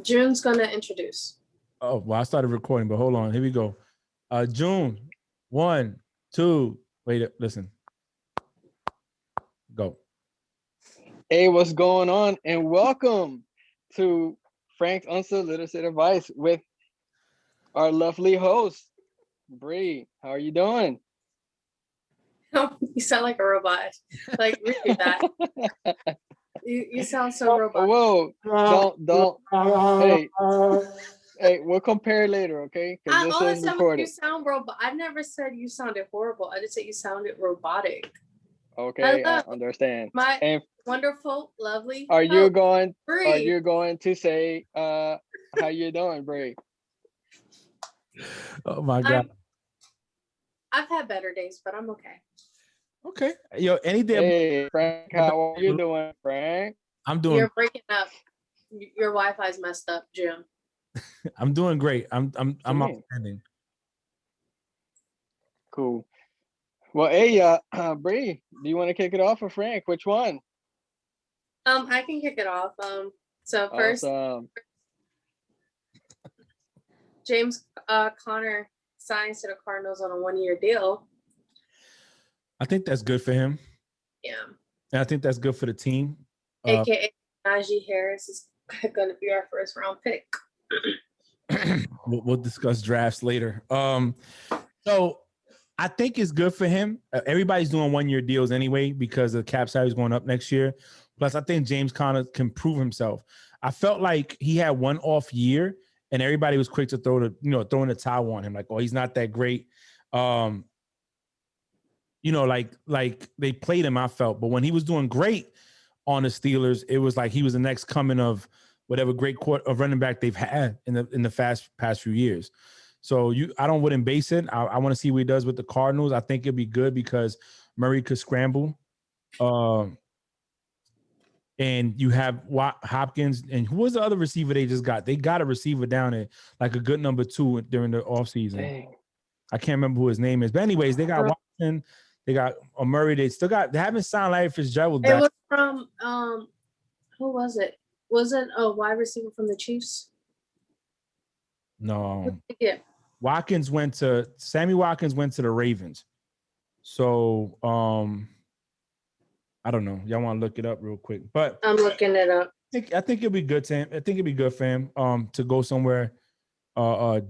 June's gonna introduce. Oh, well, I started recording, but hold on. Here we go. June, 1, 2. Wait, listen. Go. Hey, what's going on? And welcome to Frank's Unsolicited Advice with our lovely host, Bree. How are you doing? You sound like a robot. Like, read that. You sound so robotic. Whoa, don't. Hey, we'll compare later, okay? I Because this always is tell recorded. you sound robot. I never said you sounded horrible. I just said you sounded robotic. Okay, Hello, I understand. my And wonderful, lovely. are you going Bree. to say how you doing, Bree? Oh my God. I've had better days, but I'm okay. Okay. Yo, any day. Hey, Frank, how are you doing, Frank? I'm doing. You're breaking up. Your Wi-Fi's messed up, Jim. I'm doing great. I'm outstanding. Cool. Well, hey, Bree, do you want to kick it off for Frank? Which one? I can kick it off. So first, Awesome. James Conner signs to the Cardinals on a 1-year deal. I think that's good for him. Yeah. And I think that's good for the team. AKA Najee Harris is going to be our first round pick. We'll discuss drafts later. So I think it's good for him. Everybody's doing 1-year deals anyway because the cap salary is going up next year. Plus, I think James Conner can prove himself. I felt like he had one off year, and everybody was quick to throwing the towel on him, like, oh, he's not that great. Like they played him, I felt. But when he was doing great on the Steelers, it was like he was the next coming of whatever great running back they've had in the past few years. So I wouldn't base it. I want to see what he does with the Cardinals. I think it'd be good because Murray could scramble. And you have Hopkins, and who was the other receiver they just got? They got a receiver down there, like a good number 2 during the offseason. Dang. I can't remember who his name is. But anyways, they got Watson, they got Murray. They haven't signed Larry Fitzgerald back. It was from who was it? Was it a wide receiver from the Chiefs? No. Yeah. Sammy Watkins went to the Ravens. So I don't know. Y'all want to look it up real quick. But I'm looking it up. I think it'll be good to him. I think it'd be good for him to go somewhere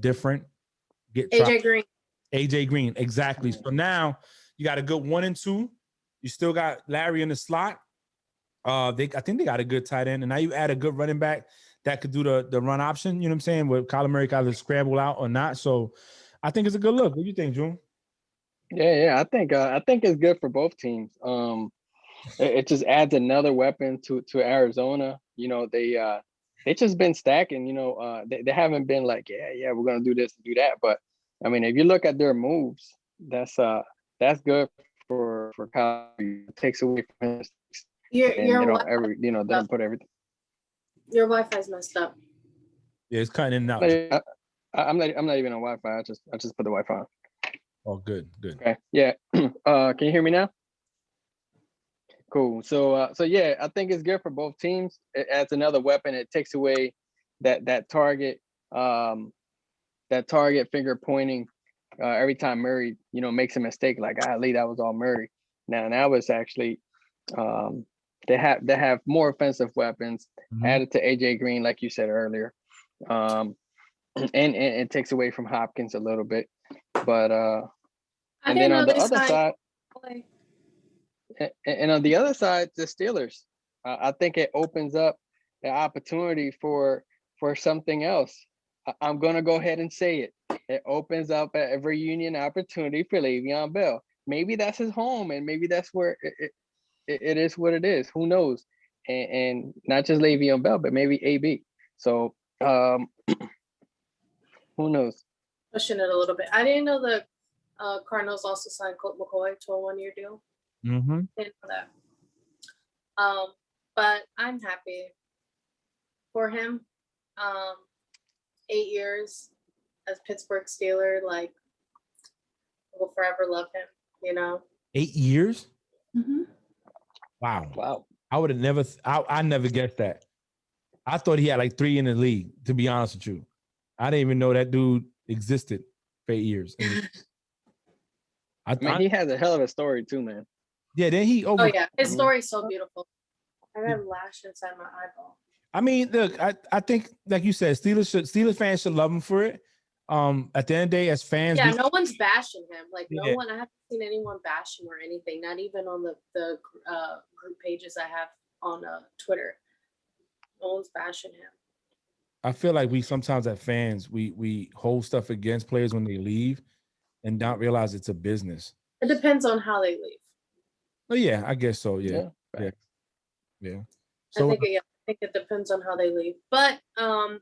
different. AJ Green, exactly. So now you got a good 1 and 2. You still got Larry in the slot. I think they got a good tight end, and now you add a good running back that could do the run option. You know what I'm saying? With Kyler Murray either scramble out or not. So I think it's a good look. What do you think, June? Yeah. I think it's good for both teams. It just adds another weapon to Arizona. They just been stacking. They haven't been like, yeah, we're gonna do this and do that. But I mean, if you look at their moves, that's good for Kyle. It takes away from his Your they don't put everything. Your Wi-Fi's messed up. Yeah, it's cutting in and out. I'm not even on Wi-Fi. I just put the Wi-Fi on. Oh, good. Okay. Yeah. Can you hear me now? Cool. So yeah, I think it's good for both teams. It adds another weapon. It takes away that target finger pointing every time Murray makes a mistake. Like, Lee, that was all Murray. Now it's actually they have more offensive weapons added to AJ Green, like you said earlier, and it takes away from Hopkins a little bit. But and then on the other side. And on the other side, the Steelers, I think it opens up the opportunity for something else. I'm going to go ahead and say it. It opens up a reunion opportunity for Le'Veon Bell. Maybe that's his home, and maybe that's where it is what it is. Who knows? And not just Le'Veon Bell, but maybe AB. So who knows? Pushing it a little bit. I didn't know the Cardinals also signed Colt McCoy to a 1-year deal. Mm-hmm. Didn't know that. But I'm happy for him. 8 years as Pittsburgh Steeler, like, will forever love him. 8 years? Mm-hmm. Wow. I would have never. I never guessed that. I thought he had like 3 in the league, to be honest with you. I didn't even know that dude existed for 8 years. I mean, he has a hell of a story too, man. Yeah, then he Oh yeah, his story is so beautiful. I got a lash inside my eyeball. I mean, look, I think, like you said, Steelers fans should love him for it. At the end of the day, as fans, yeah, no one's bashing him. Like Yeah. no one, I haven't seen anyone bash him or anything. Not even on the group pages I have on Twitter. No one's bashing him. I feel like we sometimes as fans we hold stuff against players when they leave, and don't realize it's a business. It depends on how they leave. Oh yeah, I guess so. Yeah. So I think it depends on how they leave. But I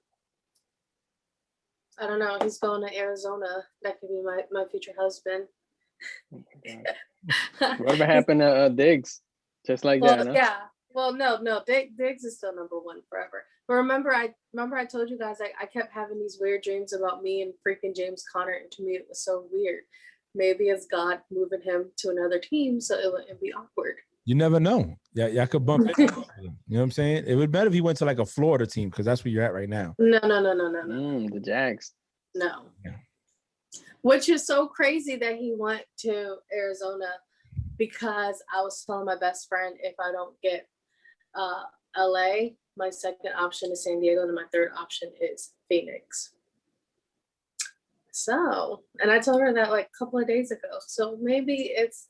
don't know. He's going to Arizona. That could be my future husband. Whatever happened to Diggs? Just like well, that, huh? Yeah. Well, no. Diggs is still number one forever. But remember I told you guys I kept having these weird dreams about me and freaking James Conner, and to me it was so weird. Maybe it's God moving him to another team so it wouldn't be awkward. You never know. Yeah, y'all could bump into him. You know what I'm saying? It would be better if he went to like a Florida team, because that's where you're at right now. No. The Jags. No. Yeah. Which is so crazy that he went to Arizona, because I was telling my best friend, if I don't get LA, my second option is San Diego, and my third option is Phoenix. So, and I told her that like a couple of days ago. So maybe it's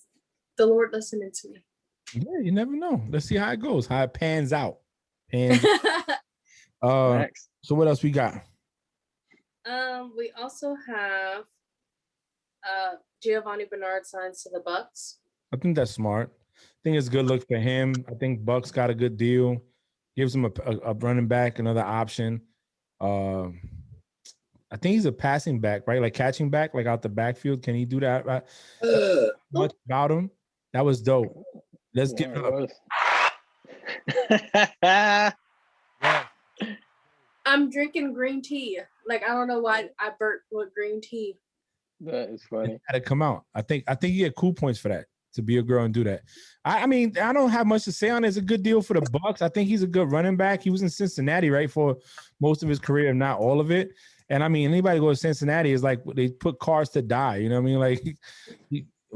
the Lord listening to me. Yeah, you never know. Let's see how it goes, how it pans out. So what else we got? We also have Giovanni Bernard signs to the Bucks. I think that's smart. I think it's a good look for him. I think Bucks got a good deal. Gives him a running back, another option. I think he's a passing back, right? Like catching back, like out the backfield. Can he do that? Right? Much about him. That was dope. Let's give it up. I'm drinking green tea. Like I don't know why I burped with green tea. That is funny. It had to come out. I think you get cool points for that, to be a girl and do that. I mean, I don't have much to say on it. It's a good deal for the Bucks. I think he's a good running back. He was in Cincinnati, right, for most of his career, if not all of it. And I mean, anybody go to Cincinnati is like they put cars to die. You know what I mean? Like,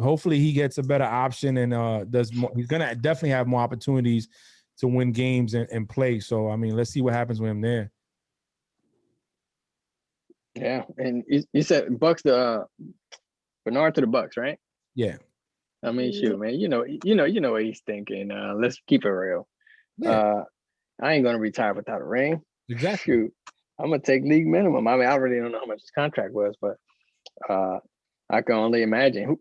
hopefully he gets a better option and does more. He's gonna definitely have more opportunities to win games and play. So I mean, let's see what happens with him there. Yeah, and you said Bucks to Bernard to the Bucks, right? Yeah. I mean, shoot, man, you know what he's thinking. Let's keep it real. Yeah. I ain't gonna retire without a ring. Exactly. Shoot, I'm gonna take league minimum. I mean, I really don't know how much his contract was, but I can only imagine.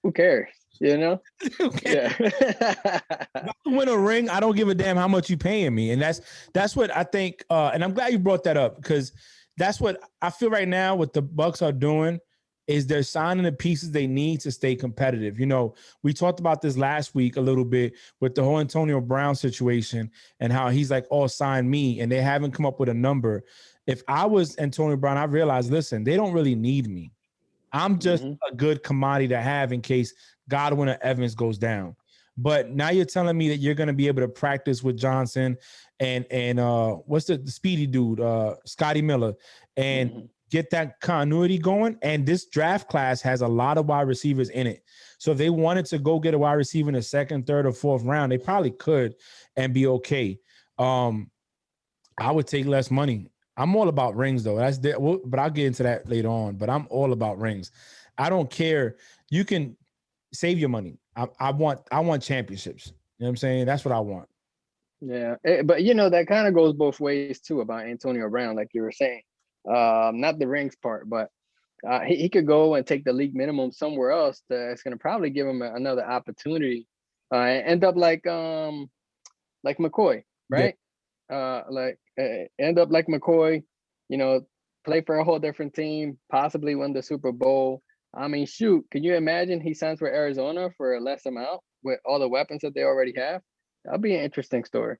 Who cares? You know? Okay. Yeah. If I win a ring, I don't give a damn how much you paying me. And that's what I think. And I'm glad you brought that up, because that's what I feel right now. What the Bucks are doing is they're signing the pieces they need to stay competitive. You know, we talked about this last week a little bit with the whole Antonio Brown situation and how he's like, oh, sign me. And they haven't come up with a number. If I was Antonio Brown, I realized, listen, they don't really need me. I'm just a good commodity to have in case Godwin or Evans goes down. But now you're telling me that you're going to be able to practice with Johnson and what's the speedy dude, Scotty Miller, and get that continuity going. And this draft class has a lot of wide receivers in it. So if they wanted to go get a wide receiver in the second, third, or fourth round, they probably could and be okay. I would take less money. I'm all about rings, though. But I'll get into that later on. But I'm all about rings. I don't care. You can save your money. I want championships. You know what I'm saying? That's what I want. Yeah, but you know that kind of goes both ways too about Antonio Brown, like you were saying. Not the rings part, but he could go and take the league minimum somewhere else. That's going to probably give him another opportunity. And end up like McCoy, right? Yeah. End up like McCoy, you know, play for a whole different team, possibly win the Super Bowl. I mean, shoot, can you imagine he signs for Arizona for a less amount with all the weapons that they already have? That'll be an interesting story.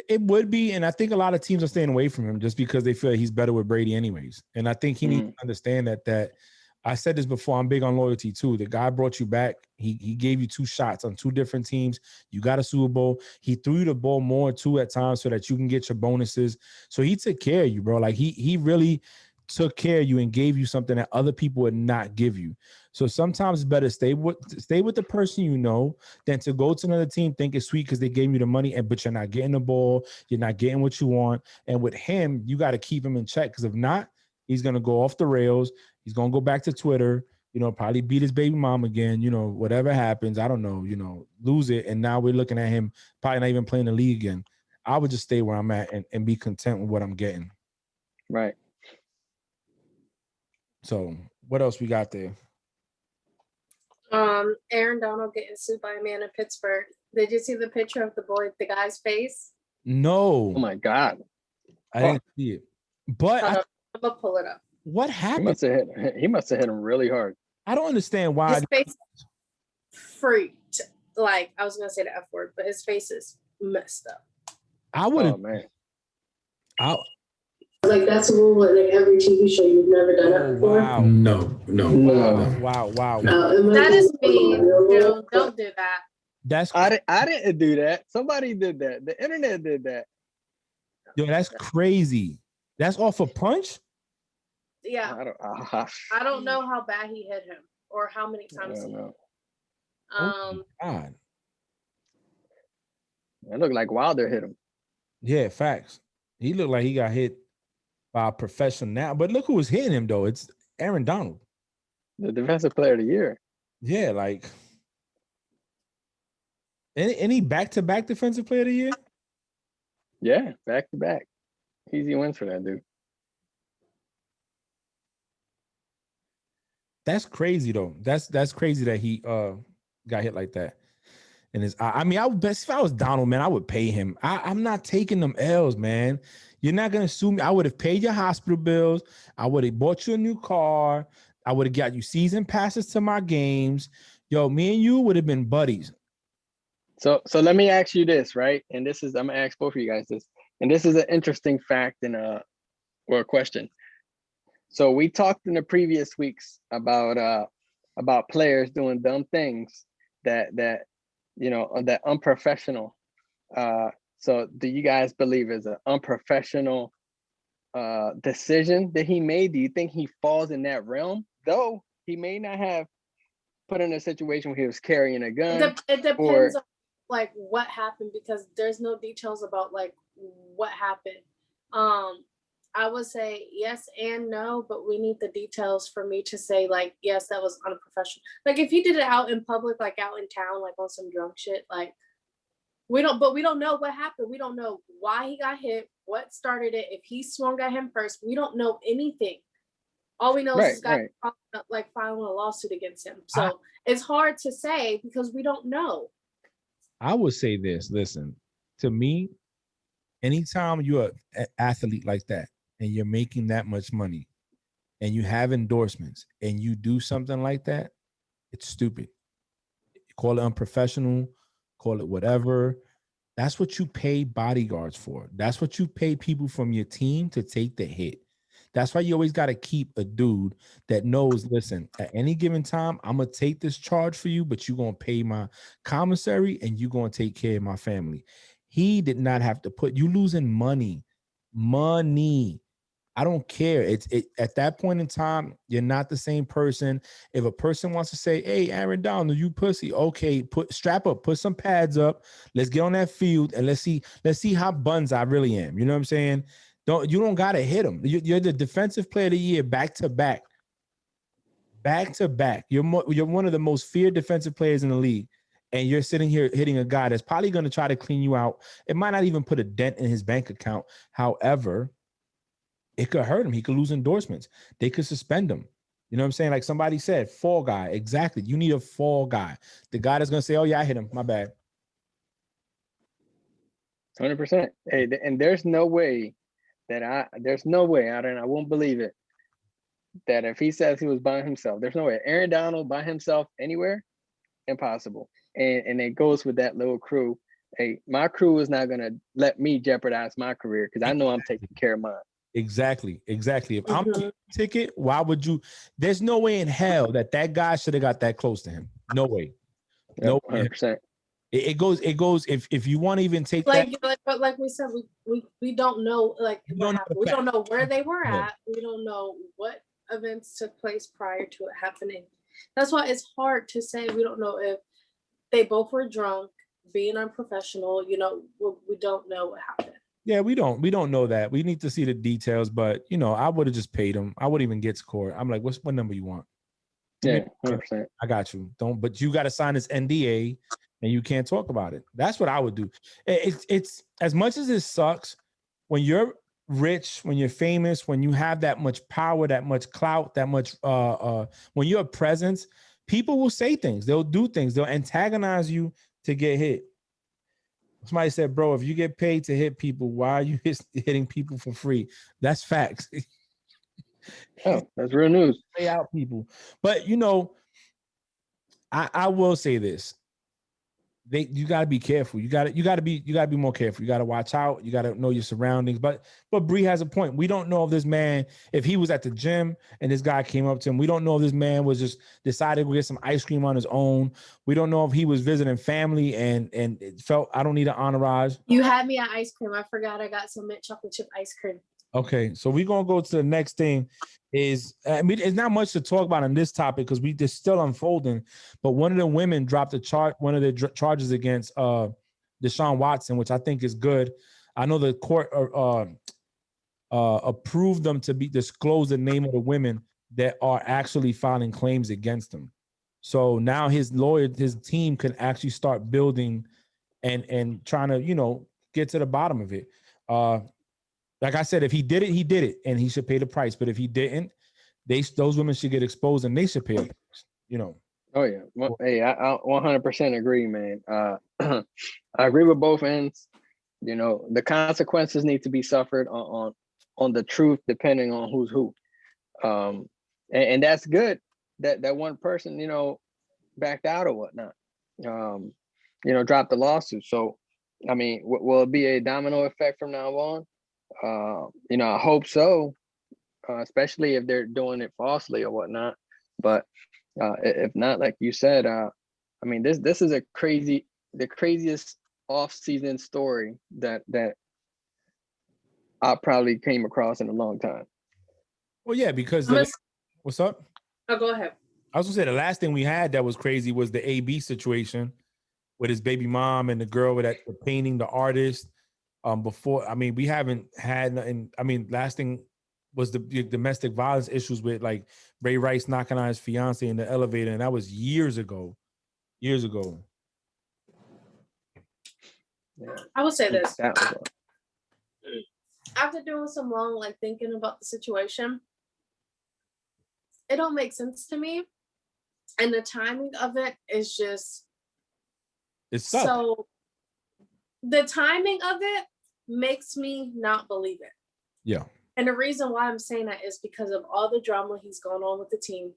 It would be, and I think a lot of teams are staying away from him just because they feel he's better with Brady anyways. And I think he needs to understand that I said this before. I'm big on loyalty too. The guy brought you back. He gave you 2 shots on 2 different teams. You got a Super Bowl. He threw you the ball more too at times so that you can get your bonuses. So he took care of you, bro. Like he really took care of you and gave you something that other people would not give you. So sometimes it's better stay with the person you know than to go to another team, think it's sweet because they gave you the money, but you're not getting the ball, you're not getting what you want. And with him, you got to keep him in check, because if not, he's gonna go off the rails. He's gonna go back to Twitter, probably beat his baby mom again, whatever happens, I don't know, lose it. And now we're looking at him probably not even playing the league again. I would just stay where I'm at and be content with what I'm getting. Right. So what else we got there? Aaron Donald getting sued by a man in Pittsburgh. Did you see the picture of the guy's face? No. Oh my God. I didn't see it. But I'm gonna pull it up. What happened? He must have hit him really hard. I don't understand why. His face freaked. Like, I was gonna say the F word, but his face is messed up. I would have. Oh man. Like, that's a rule in like every TV show. You've never done it before. Wow. No. Wow. That is mean. Dude, don't do that. That's I didn't do that. Somebody did that. The internet did that. Yo, that's crazy. That's off a punch? Yeah. I don't know how bad he hit him or how many times he hit him. Oh God. It looked like Wilder hit him. Yeah, facts. He looked like he got hit by a professional now. But look who was hitting him, though. It's Aaron Donald. The defensive player of the year. Yeah, like any back-to-back defensive player of the year? Yeah, back to back. Easy wins for that dude. That's crazy though. That's crazy that he got hit like that. And I mean, I would bet if I was Donald, man, I would pay him. I'm not taking them L's, man. You're not gonna sue me. I would have paid your hospital bills. I would have bought you a new car. I would have got you season passes to my games. Yo, me and you would have been buddies. So let me ask you this, right? And this is, I'm gonna ask both of you guys this. And this is an interesting fact and or a question. So we talked in the previous weeks about players doing dumb things that unprofessional. So do you guys believe is an unprofessional decision that he made? Do you think he falls in that realm? Though he may not have put in a situation where he was carrying a gun. It depends on like what happened, because there's no details about like what happened. I would say yes and no, but we need the details for me to say like, yes, that was unprofessional. Like if he did it out in public, like out in town, like on some drunk shit, like we don't know what happened. We don't know why he got hit, what started it, if he swung at him first. We don't know anything. All we know is this guy like filing a lawsuit against him. So it's hard to say because we don't know. I would say this, listen, to me, anytime you're an athlete like that and you're making that much money and you have endorsements and you do something like that, it's stupid. Call it unprofessional, call it whatever. That's what you pay bodyguards for. That's what you pay people from your team to take the hit. That's why you always got to keep a dude that knows, listen, at any given time, I'm going to take this charge for you, but you're going to pay my commissary and you're going to take care of my family. He did not have to put you losing money. I don't care. It's at that point in time, you're not the same person. If a person wants to say, hey, Aaron Donald, you pussy. Okay, strap up, put some pads up. Let's get on that field and let's see how buns I really am. You know what I'm saying? You don't gotta hit him. You're the defensive player of the year back to back. You're one of the most feared defensive players in the league, and you're sitting here hitting a guy that's probably going to try to clean you out. It might not even put a dent in his bank account. However, it could hurt him. He could lose endorsements. They could suspend him. You know what I'm saying? Like somebody said, fall guy. Exactly. You need a fall guy. The guy that's going to say, oh yeah, I hit him. My bad. 100%. Hey, and there's no way, I won't believe it, that if he says he was by himself, there's no way. Aaron Donald by himself anywhere, impossible. And it goes with that little crew. Hey, my crew is not gonna let me jeopardize my career because I know I'm taking care of mine. Exactly. If I'm Mhm. the ticket, why would you? There's no way in hell that guy should have got that close to him. No way. Yep, No way. 100%. It goes. If you want to even take that, But like we said, we don't know like you what don't know happened. the We fact. don't know where they were Yeah. at. We don't know what events took place prior to it happening. That's why it's hard to say. We don't know if they both were drunk, being unprofessional. We don't know what happened. Yeah, we don't know that. We need to see the details, but I would have just paid him. I wouldn't even get to court. I'm like, what number you want? Yeah, 100%. I got you. But you got to sign this NDA and you can't talk about it. That's what I would do. It's as much as it sucks when you're rich, when you're famous, when you have that much power, that much clout, that much when you're a presence, people will say things, they'll do things, they'll antagonize you to get hit. Somebody said, bro, if you get paid to hit people, why are you hitting people for free? That's facts. Oh, that's real news. Pay out people. But I will say this. You gotta be careful. You gotta be more careful. You gotta watch out. You gotta know your surroundings. But Bree has a point. We don't know if this man, if he was at the gym and this guy came up to him. We don't know if this man was just decided to get some ice cream on his own. We don't know if he was visiting family and it felt I don't need an entourage. You had me at ice cream. I forgot I got some mint chocolate chip ice cream. Okay, so we're gonna go to the next thing. It's not much to talk about on this topic because it's still unfolding. But one of the women dropped one of the charges against Deshaun Watson, which I think is good. I know the court approved them to disclose the name of the women that are actually filing claims against him. So now his team can actually start building and trying to get to the bottom of it. Like I said, if he did it, he did it, and he should pay the price. But if he didn't, those women should get exposed, and they should pay a price. Oh yeah. Well, hey, I 100% agree, man. I agree with both ends. The consequences need to be suffered on the truth, depending on who's who. And that's good that one person, backed out or whatnot. Dropped the lawsuit. So, I mean, will it be a domino effect from now on? I hope so, especially if they're doing it falsely or whatnot. But if not, like you said, I mean, this is the craziest off-season story that I probably came across in a long time. Well, yeah, because what's up? Oh, go ahead. I was gonna say the last thing we had that was crazy was the AB situation with his baby mom and the girl with the painting, the artist. Before, I mean, we haven't had nothing. I mean, last thing was the domestic violence issues with like Ray Rice knocking on his fiance in the elevator, and that was years ago. Yeah. I will say this. That was After doing some long thinking about the situation, it don't make sense to me, and the timing of it is just so. The timing of it makes me not believe it. Yeah. And the reason why I'm saying that is because of all the drama he's going on with the team.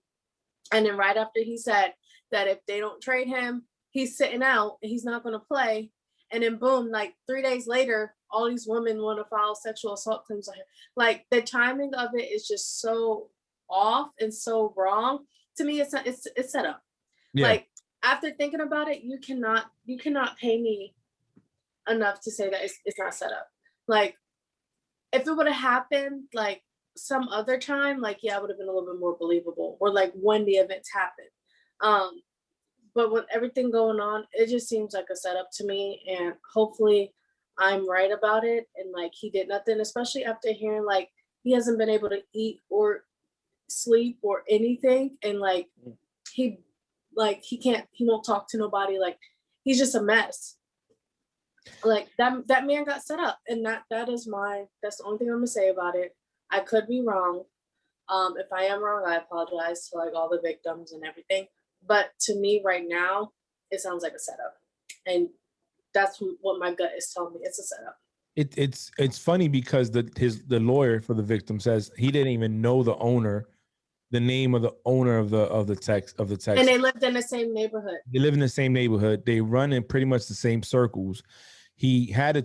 And then right after he said that if they don't trade him, he's sitting out and he's not going to play. And then boom, 3 days later, all these women want to file sexual assault claims on him. The timing of it is just so off and so wrong. To me, it's set up. Yeah. After thinking about it, you cannot pay me enough to say that it's not set up. If it would have happened some other time, yeah, it would have been a little bit more believable, or when the events happen. But with everything going on, it just seems like a setup to me, and hopefully I'm right about it, and he did nothing, especially after hearing he hasn't been able to eat or sleep or anything, and he won't talk to nobody, he's just a mess. That man got set up, and that's the only thing I'm gonna say about it. I could be wrong. If I am wrong, I apologize to all the victims and everything. But to me right now, it sounds like a setup. And that's what my gut is telling me. It's a setup. It's funny because the lawyer for the victim says he didn't even know the name of the owner of the text. And they lived in the same neighborhood. They live in the same neighborhood. They run in pretty much the same circles. he had a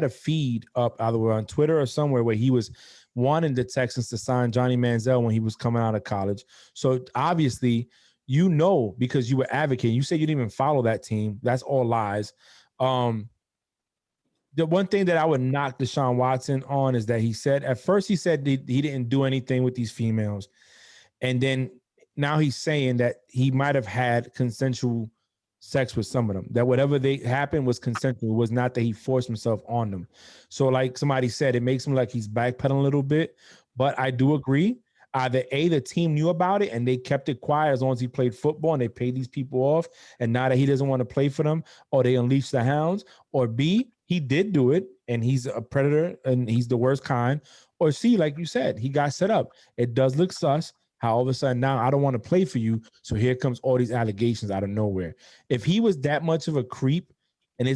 feed up either on Twitter or somewhere where he was wanting the Texans to sign Johnny Manziel when he was coming out of college. So obviously, because you were advocating, you said you didn't even follow that team. That's all lies. The one thing that I would knock Deshaun Watson on is that he said he didn't do anything with these females. And then now he's saying that he might have had consensual sex with some of them, that whatever they happened was consensual. It was not that he forced himself on them. So like somebody said, it makes him like he's backpedaling a little bit, but I do agree. Either the team knew about it and they kept it quiet as long as he played football and they paid these people off, and now that he doesn't want to play for them, or they unleashed the hounds, or B, he did do it and he's a predator and he's the worst kind, or C, like you said, he got set up. It does look sus how all of a sudden now I don't want to play for you, so here comes all these allegations out of nowhere. If he was that much of a creep, and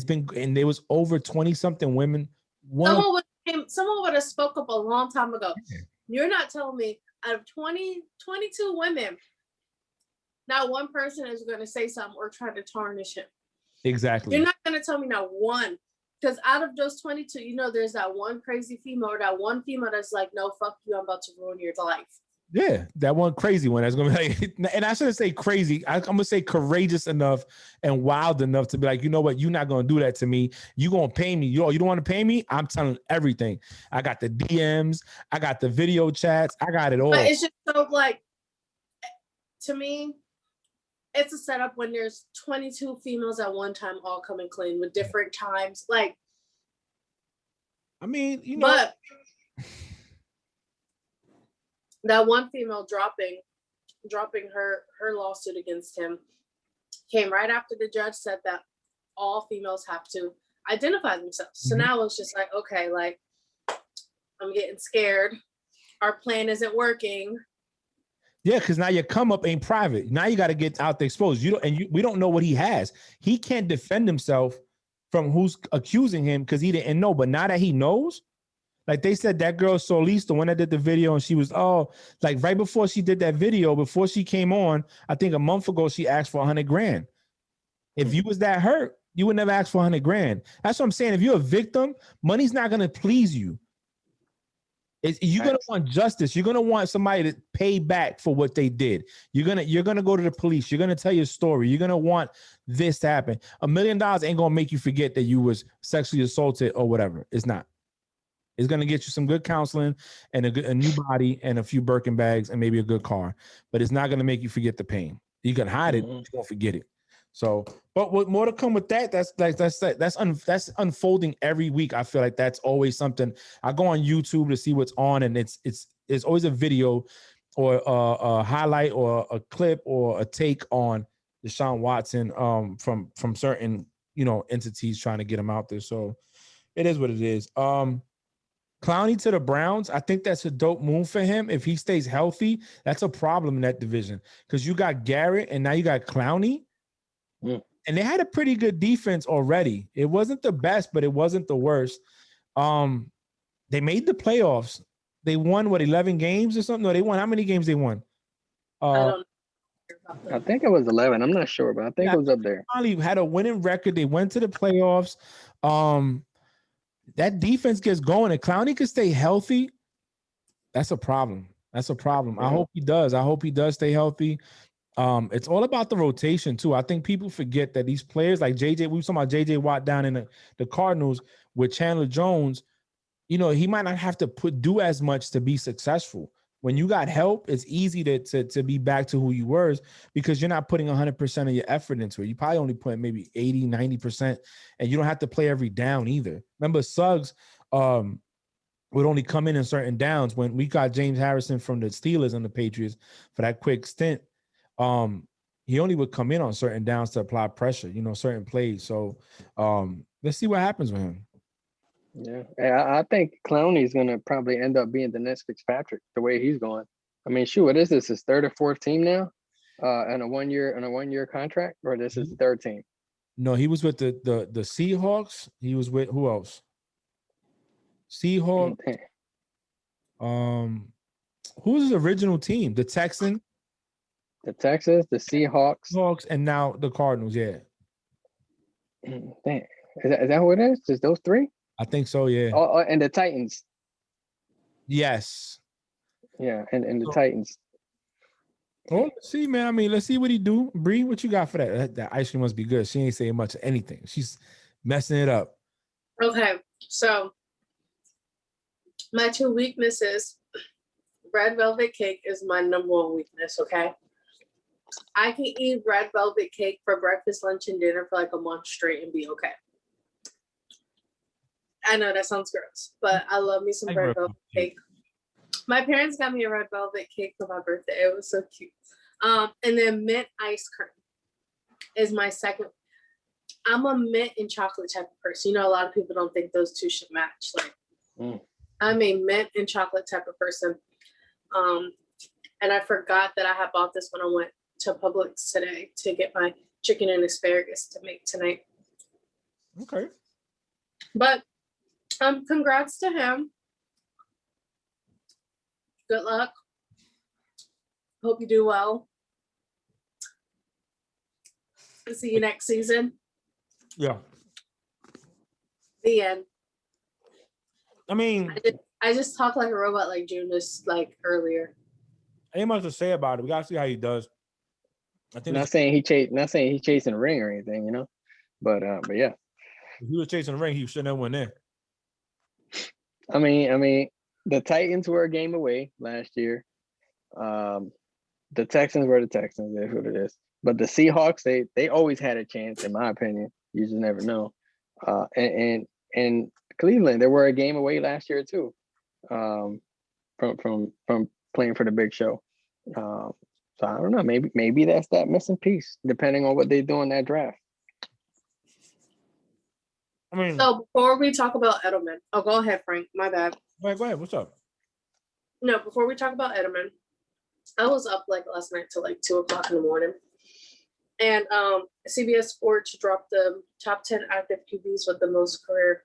there was over 20-something women, someone would have spoke up a long time ago. Yeah. You're not telling me out of 22 women, not one person is going to say something or try to tarnish him. Exactly. You're not going to tell me not one. Because out of those 22, there's that one crazy female or that one female that's like, no, fuck you, I'm about to ruin your life. Yeah, that one crazy one that's going to be like, and I shouldn't say crazy. I'm going to say courageous enough and wild enough to be like, you know what? You're not going to do that to me. You're going to pay me. You don't want to pay me? I'm telling everything. I got the DMs. I got the video chats. I got it all. But it's just so like, to me, it's a setup when there's 22 females at one time all coming clean with different times. Like, I mean, but that one female dropping her lawsuit against him came right after the judge said that all females have to identify themselves. So now it's just like, okay, like I'm getting scared. Our plan isn't working. Yeah, because now your come up ain't private. Now you got to get out there exposed. We don't know what he has. He can't defend himself from who's accusing him because he didn't know. But now that he knows, like they said, that girl Solis, the one that did the video, and she was like right before she did that video, before she came on, I think a month ago, she asked for $100,000. If you was that hurt, you would never ask for $100,000. That's what I'm saying. If you're a victim, money's not gonna please you. You're gonna want justice. You're gonna want somebody to pay back for what they did. You're gonna go to the police. You're gonna tell your story. You're gonna want this to happen. $1 million ain't gonna make you forget that you was sexually assaulted or whatever. It's not. It's gonna get you some good counseling and a new body and a few Birkin bags and maybe a good car. But it's not gonna make you forget the pain. You can hide it, but you won't forget it. So, but what more to come with that? That's unfolding every week. I feel like that's always something. I go on YouTube to see what's on, and it's always a video or a highlight or a clip or a take on Deshaun Watson from certain entities trying to get him out there. So it is what it is. Clowney to the Browns, I think that's a dope move for him. If he stays healthy, that's a problem in that division because you got Garrett and now you got Clowney. And they had a pretty good defense already. It wasn't the best, but it wasn't the worst. They made the playoffs. They won 11 games or something? No, they won. How many games they won? I think it was 11. I'm not sure, but I think it was up there. Finally had a winning record. They went to the playoffs. That defense gets going. And Clowney could stay healthy. That's a problem. Yeah. I hope he does. I hope he does stay healthy. It's all about the rotation too. I think people forget that these players like JJ, we were talking about JJ Watt down in the Cardinals with Chandler Jones, he might not have to do as much to be successful. When you got help, it's easy to be back to who you were because you're not putting 100% of your effort into it. You probably only put maybe 80, 90%, and you don't have to play every down either. Remember Suggs would only come in certain downs. When we got James Harrison from the Steelers and the Patriots for that quick stint, he only would come in on certain downs to apply pressure, certain plays. So let's see what happens with him. Yeah, I think Clowney is going to probably end up being the next Fitzpatrick the way he's going. I mean, shoot, what is this? His third or fourth team now, and a 1 year contract, or this is the third team? No, he was with the Seahawks. He was with who else? Seahawks. Who's his original team? The Texans. The Texans, the Seahawks, and now the Cardinals. Yeah. Dang. Is that who it is? Just those three? I think so. Yeah. Oh, and the Titans. Yes. Yeah, and the So, Titans. well, let's see, man. I mean, let's see what he do. Bree, what you got for that? That ice cream must be good. She ain't saying much of anything. She's messing it up. Okay, so my two weaknesses, red velvet cake is my number one weakness, okay? I can eat red velvet cake for breakfast, lunch, and dinner for like a month straight and be okay. I know that sounds gross, but I love me some red velvet cake. My parents got me a red velvet cake for my birthday. It was so cute. And then mint ice cream is my second. I'm a mint and chocolate type of person. You know, a lot of people don't think those two should match. Like, I'm a mint and chocolate type of person. And I forgot that I had bought this when I went to Publix today to get my chicken and asparagus to make tonight. Okay. But congrats to him. Good luck. Hope you do well. See you next season. Yeah. The end. I mean, I just talk like a robot like June was like earlier. ain't much to say about it. We gotta see how he does. I think Not saying he's chasing a ring or anything, you know. But yeah. if he was chasing the ring, he shouldn't have went in. I mean, the Titans were a game away last year. The Texans were the Texans. That's what it is. But the Seahawks, they always had a chance, in my opinion. You just never know. And Cleveland, they were a game away last year too. From playing for the big show. So I don't know. Maybe that's that missing piece, depending on what they do in that draft. I mean, so before we talk about Edelman, oh, go ahead, Frank. My bad. go ahead. What's up? No, before we talk about Edelman, I was up like last night till like 2:00 in the morning. And CBS Sports dropped the top 10 active QBs with the most career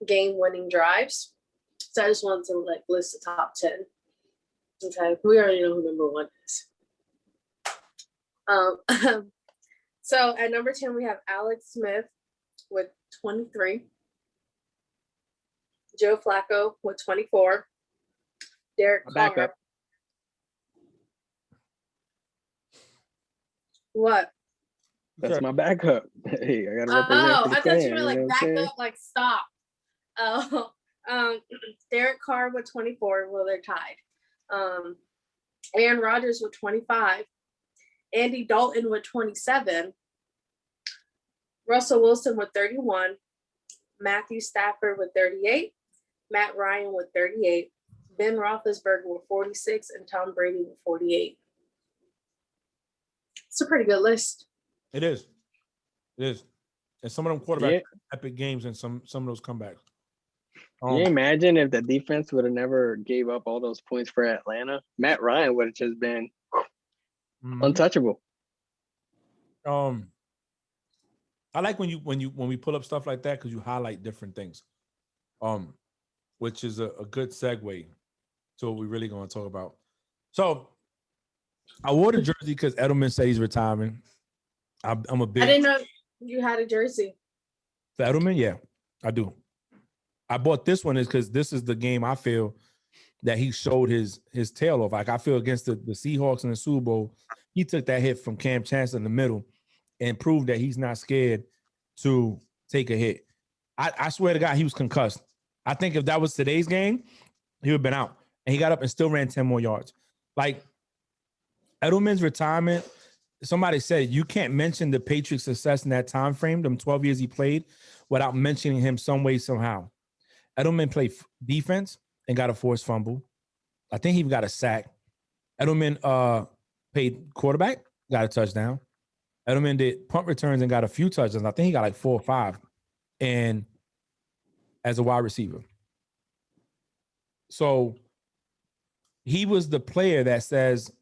game-winning drives. So I just wanted to like list the top 10. Okay, we already know who number one is. So at number 10, we have Alex Smith with 23. Joe Flacco with 24. Derek Carr. Backup. What? That's my backup. Hey, I gotta represent for the I clan, thought you were like know back what I'm up, like stop. Derek Carr with 24. Well, they're tied. Aaron Rodgers with 25. Andy Dalton with 27. Russell Wilson with 31. Matthew Stafford with 38. Matt Ryan with 38. Ben Roethlisberger with 46. And Tom Brady with 48. It's a pretty good list. It is. And some of them quarterbacks epic games and some of those comebacks. Can you imagine if the defense would have never gave up all those points for Atlanta? Matt Ryan would have just been untouchable. I like when we pull up stuff like that because you highlight different things. Which is a good segue to what we're really going to talk about. So I wore the jersey because Edelman said he's retiring. I'm a big. I didn't know you had a jersey. For Edelman, yeah, I do. I bought this one is because this is the game I feel that he showed his tail off. Like I feel against the Seahawks in the Super Bowl, he took that hit from Cam Chancellor in the middle and proved that he's not scared to take a hit. I swear to God, he was concussed. I think if that was today's game, he would have been out. And he got up and still ran 10 more yards. Like Edelman's retirement, somebody said you can't mention the Patriots' success in that time frame, them 12 years he played, without mentioning him some way, somehow. Edelman played defense and got a forced fumble. I think he even got a sack. Edelman played quarterback, got a touchdown. Edelman did punt returns and got a few touchdowns. I think he got like 4 or 5. And as a wide receiver. So he was the player that says,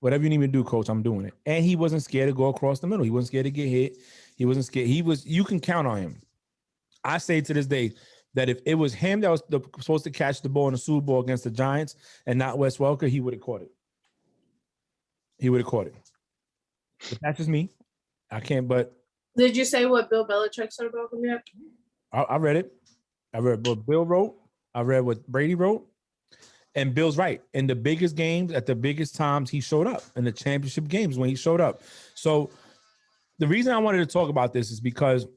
whatever you need me to do, coach, I'm doing it. And he wasn't scared to go across the middle. He wasn't scared to get hit. He wasn't scared. You can count on him. I say to this day that if it was him that was supposed to catch the ball in the Super Bowl against the Giants and not Wes Welker, he would have caught it. But that's just me. I can't, but. Did you say what Bill Belichick said about him yet? I read it. I read what Bill wrote. I read what Brady wrote. And Bill's right. In the biggest games, at the biggest times, he showed up. In the championship games when he showed up. So the reason I wanted to talk about this is because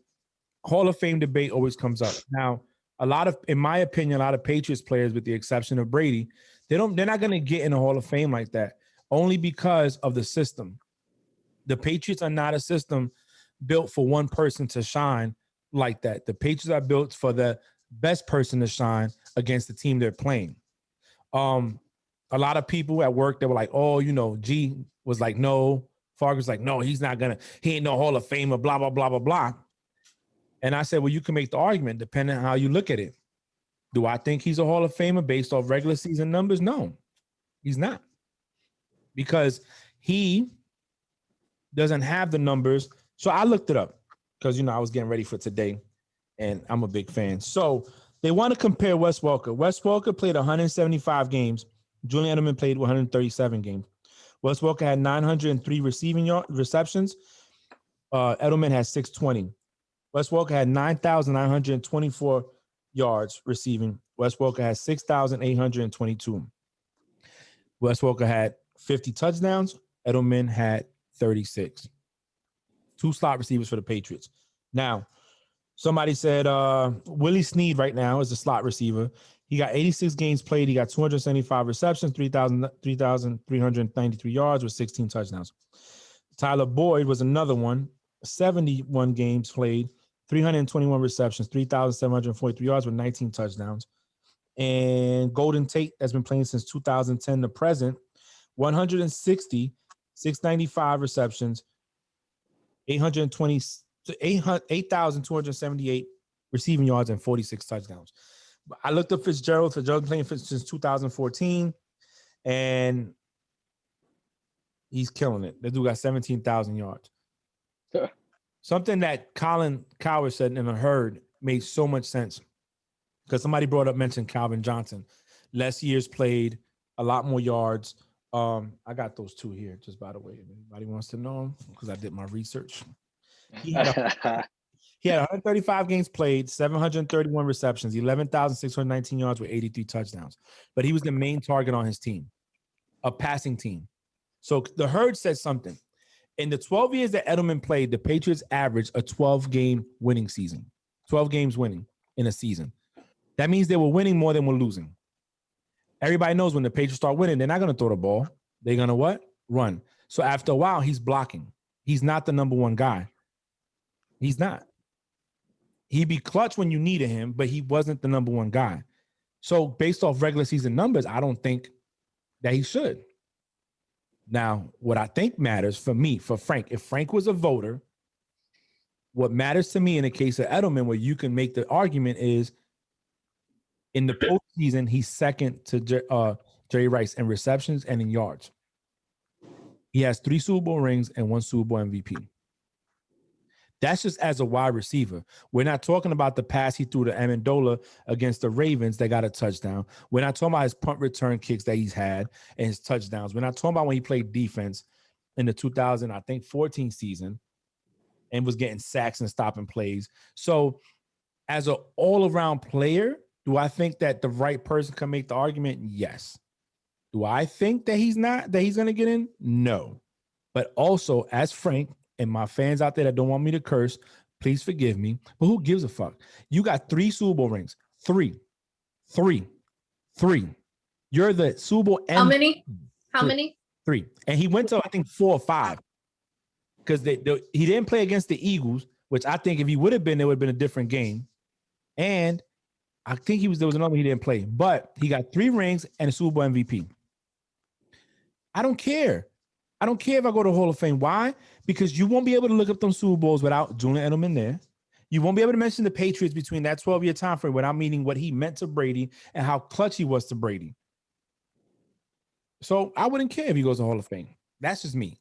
Hall of Fame debate always comes up. Now, in my opinion, a lot of Patriots players, with the exception of Brady, they're not going to get in the Hall of Fame like that, only because of the system. The Patriots are not a system built for one person to shine like that. The Patriots are built for the best person to shine against the team they're playing. A lot of people at work, they were like, oh, G was like, no. Fargus like, no, he ain't no Hall of Famer, blah, blah, blah, blah, blah. And I said, well, you can make the argument depending on how you look at it. Do I think he's a Hall of Famer based off regular season numbers? No, he's not. Because he doesn't have the numbers. So I looked it up because, I was getting ready for today and I'm a big fan. So they want to compare Wes Welker. Wes Welker played 175 games. Julian Edelman played 137 games. Wes Welker had 903 receptions. Edelman had 620. Wes Welker had 9,924 yards receiving. Wes Welker had 6,822. Wes Welker had 50 touchdowns. Edelman had 36. 2 slot receivers for the Patriots. Now, somebody said Willie Snead right now is a slot receiver. He got 86 games played. He got 275 receptions, 3,393 yards with 16 touchdowns. Tyler Boyd was another one, 71 games played, 321 receptions, 3,743 yards with 19 touchdowns. And Golden Tate has been playing since 2010 to present, 160, 695 receptions, 8,278 receiving yards and 46 touchdowns. I looked up Fitzgerald. Fitzgerald playing since 2014, and he's killing it. That dude got 17,000 yards. Something that Colin Coward said in a herd made so much sense because somebody mentioned Calvin Johnson. Less years played, a lot more yards. I got those 2 here, just by the way, if anybody wants to know them, because I did my research. He had 135 games played, 731 receptions, 11,619 yards with 83 touchdowns. But he was the main target on his team, a passing team. So the herd said something. In the 12 years that Edelman played, the Patriots averaged a 12-game winning season. 12 games winning in a season. That means they were winning more than we're losing. Everybody knows when the Patriots start winning, they're not going to throw the ball. They're going to what? Run. So after a while, he's blocking. He's not the number one guy. He's not. He'd be clutch when you needed him, but he wasn't the number one guy. So based off regular season numbers, I don't think that he should. Now, what I think matters for me, for Frank, if Frank was a voter, what matters to me in the case of Edelman, where you can make the argument is in the postseason, he's second to Jerry Rice in receptions and in yards. He has 3 Super Bowl rings and 1 Super Bowl MVP. That's just as a wide receiver. We're not talking about the pass he threw to Amendola against the Ravens that got a touchdown. We're not talking about his punt return kicks that he's had and his touchdowns. We're not talking about when he played defense in the 2014 season and was getting sacks and stopping plays. So as an all-around player, do I think that the right person can make the argument? Yes. Do I think that he's going to get in? No. But also, as Frank, and my fans out there that don't want me to curse, please forgive me. But who gives a fuck? You got 3 Super Bowl rings. 3. You're the Super Bowl. How many? 3. And he went to, I think, 4 or 5. Because he didn't play against the Eagles, which I think if he would have been, it would have been a different game. And I think there was another one he didn't play. But he got 3 rings and a Super Bowl MVP. I don't care. I don't care if I go to Hall of Fame. Why? Because you won't be able to look up them Super Bowls without Julian Edelman there. You won't be able to mention the Patriots between that 12-year time frame without meaning what he meant to Brady and how clutch he was to Brady. So I wouldn't care if he goes to Hall of Fame. That's just me.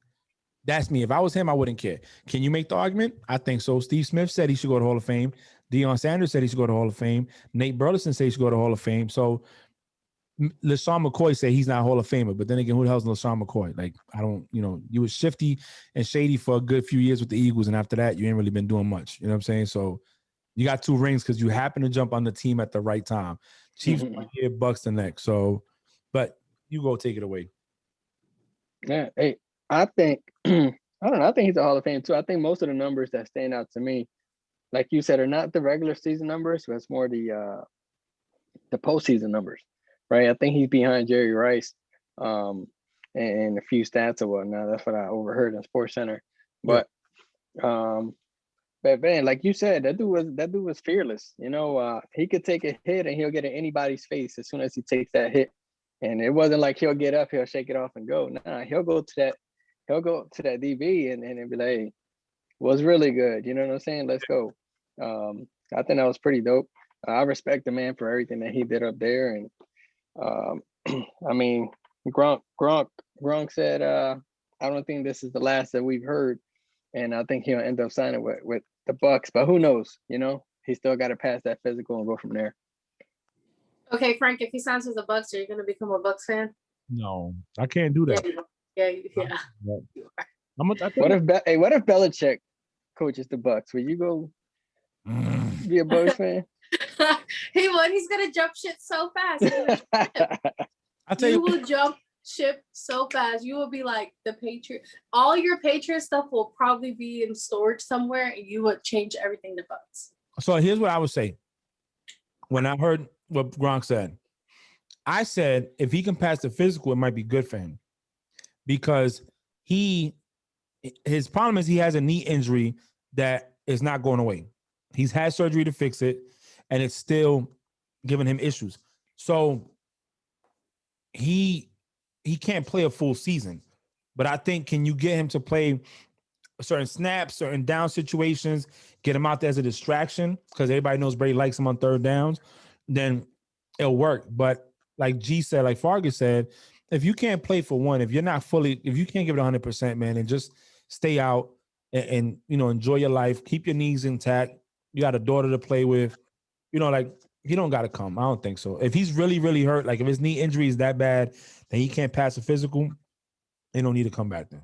That's me. If I was him, I wouldn't care. Can you make the argument? I think so. Steve Smith said he should go to Hall of Fame. Deion Sanders said he should go to Hall of Fame. Nate Burleson said he should go to Hall of Fame. So LaShawn McCoy said he's not a Hall of Famer, but then again, who the hell's LaShawn McCoy? Like, I don't, you was shifty and shady for a good few years with the Eagles, and after that, you ain't really been doing much. You know what I'm saying? So You got 2 rings because you happen to jump on the team at the right time. Chiefs one year, Bucks the next. So, but you go take it away. Yeah. Hey, I think I don't know. I think he's a Hall of Fame too. I think most of the numbers that stand out to me, like you said, are not the regular season numbers, but it's more the postseason numbers, right? I think he's behind Jerry Rice, and a few stats or whatnot. That's what I overheard in Sports Center. But but man, like you said, that dude was fearless. You know, he could take a hit and he'll get in anybody's face as soon as he takes that hit. And it wasn't like he'll get up, he'll shake it off and go. Nah, he'll go to that DB and be like, hey, was really good. You know what I'm saying? Let's go. I think that was pretty dope. I respect the man for everything that he did up there. And I mean, Gronk said, I don't think this is the last that we've heard. And I think he'll end up signing with the Bucks, but who knows? You know, he still got to pass that physical and go from there. Okay, Frank, if he signs with the Bucks, are you going to become a Bucks fan? No, I can't do that. Yeah. What if Belichick coaches the Bucks? Will you go be a Bucks fan? He would. He's going to jump shit so fast. I tell you, will jump ship so fast. You will be like the Patriot. All your Patriot stuff will probably be in storage somewhere, and you would change everything to Bucks. So here's what I would say. When I heard what Gronk said, I said if he can pass the physical, it might be good for him because his problem is he has a knee injury that is not going away. He's had surgery to fix it, and it's still giving him issues. So he can't play a full season. But I think, can you get him to play certain snaps, certain down situations, get him out there as a distraction, because everybody knows Brady likes him on third downs, then it'll work. But like G said, like Fargus said, if you can't play for one, if you can't give it 100%, man, and just stay out and enjoy your life, keep your knees intact. You got a daughter to play with, like he don't got to come. I don't think so. If he's really, really hurt, like if his knee injury is that bad that he can't pass a physical, they don't need to come back then.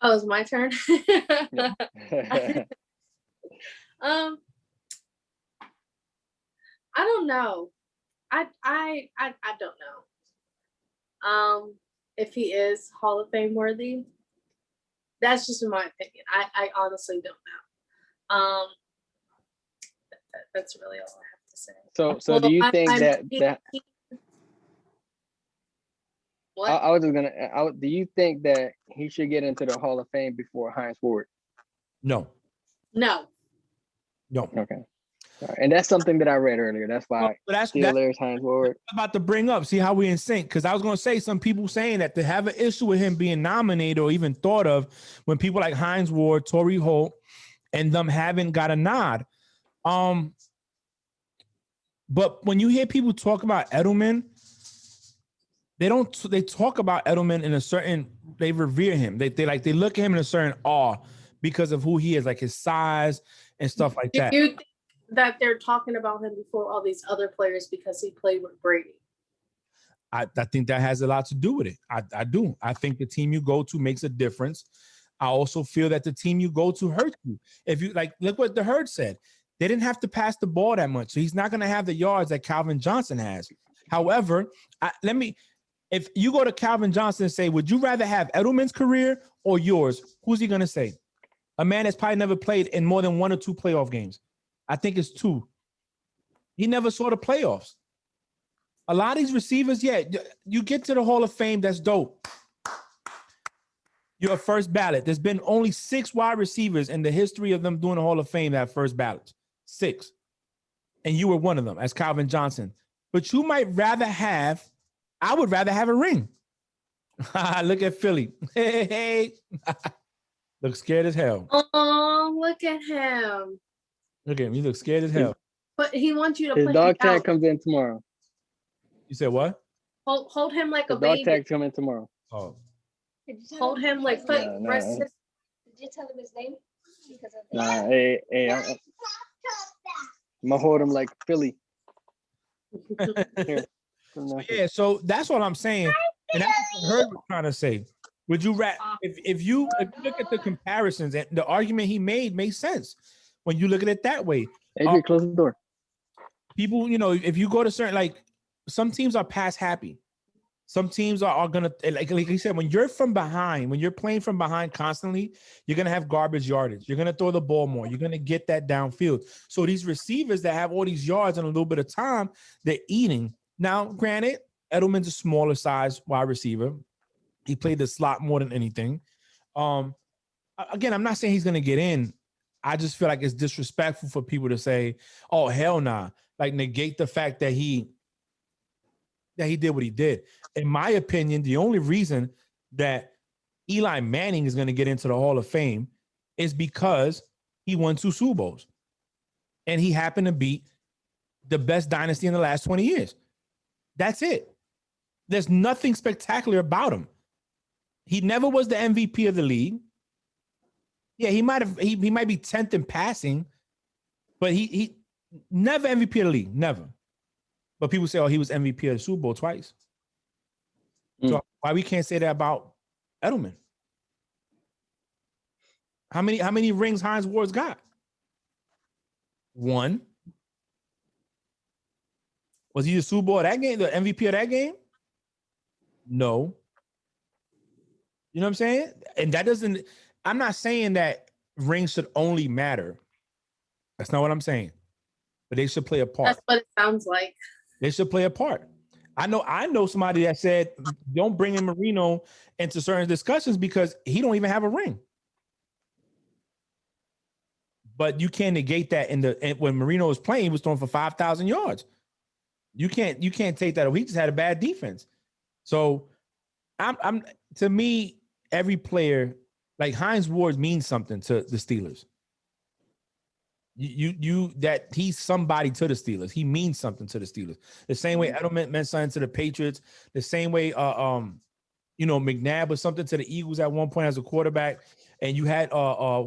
Oh, it's my turn. I don't know. I don't know. If he is Hall of Fame worthy, that's just in my opinion. I honestly don't know. That's really all I have to say. So do you think that what? I was just gonna. Do you think that he should get into the Hall of Fame before Hines Ward? No. Okay. And that's something that I read earlier. That's why Steelers, Hines Ward. I'm about to bring up, see how we in sync. Because I was going to say some people saying that they have an issue with him being nominated or even thought of when people like Hines Ward, Torrey Holt, and them haven't got a nod. But when you hear people talk about Edelman, they talk about Edelman in a certain, they revere him. They look at him in a certain awe because of who he is, like his size and stuff like that. Do you think that they're talking about him before all these other players because he played with Brady? I think that has a lot to do with it. I do. I think the team you go to makes a difference. I also feel that the team you go to hurts you. If you look what the Herd said. They didn't have to pass the ball that much. So he's not going to have the yards that Calvin Johnson has. However, if you go to Calvin Johnson and say, would you rather have Edelman's career or yours? Who's he going to say? A man that's probably never played in more than 1 or 2 playoff games. I think it's 2. He never saw the playoffs. A lot of these receivers, you get to the Hall of Fame, that's dope. You're a first ballot. There's been only 6 wide receivers in the history of them doing the Hall of Fame that have first ballots. 6. And you were one of them as Calvin Johnson. But you might rather have, I would rather have a ring. Look at Philly. Hey. Look scared as hell. Oh, look at him. Look at him. He looks scared as hell. But he wants you to His put dog him tag out. comes in tomorrow. You said what? Hold him like His a baby. dog tag coming tomorrow. Oh. Hold him like Did you tell him his name? Because of Nah, hey, I'm gonna hold him like Philly. Here. So that's what I'm saying. And that's what I heard was trying to say. Would you if you look at the comparisons and the argument he made makes sense when you look at it that way. Adrian, close the door. People, if you go to certain, like, some teams are pass happy. Some teams are gonna, like you said, when you're from behind, when you're playing from behind constantly, you're gonna have garbage yardage. You're gonna throw the ball more. You're gonna get that downfield. So these receivers that have all these yards in a little bit of time, they're eating. Now, granted, Edelman's a smaller size wide receiver. He played the slot more than anything. Again, I'm not saying he's gonna get in. I just feel like it's disrespectful for people to say, "Oh, hell nah," like negate the fact that he did what he did. In my opinion, the only reason that Eli Manning is going to get into the Hall of Fame is because he won 2 Super Bowls. And he happened to beat the best dynasty in the last 20 years. That's it. There's nothing spectacular about him. He never was the MVP of the league. Yeah, he might be 10th in passing, but he never MVP of the league, never. But people say, oh, he was MVP of the Super Bowl twice. So why we can't say that about Edelman? How many rings Hines Ward's got? 1. Was he the Super Bowl of that game, the MVP of that game? No. You know what I'm saying? And that doesn't, I'm not saying that rings should only matter. That's not what I'm saying. But they should play a part. That's what it sounds like. They should play a part. I know somebody that said, don't bring in Marino into certain discussions because he don't even have a ring. But you can't negate that when Marino was playing, he was throwing for 5,000 yards. You can't take that away. He just had a bad defense. So I'm to me, every player, like Hines Ward, means something to the Steelers. That he's somebody to the Steelers. He means something to the Steelers. The same way Edelman meant something to the Patriots. The same way McNabb was something to the Eagles at one point as a quarterback. And you had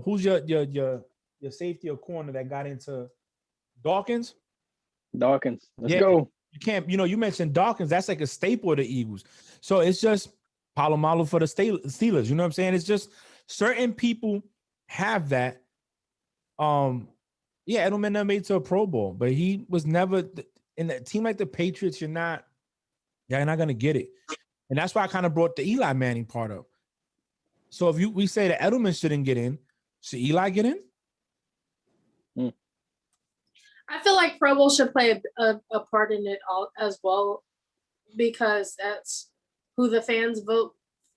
who's your safety or corner that got into Dawkins? Let's go. You can't, you mentioned Dawkins. That's like a staple of the Eagles. So it's just Palomalu for the Steelers. You know what I'm saying? It's just certain people have that. Yeah, Edelman never made it to a Pro Bowl, but he was never in a team like the Patriots. You're not going to get it. And that's why I kind of brought the Eli Manning part up. So if we say that Edelman shouldn't get in, should Eli get in? I feel like Pro Bowl should play a part in it all as well, because that's who the fans vote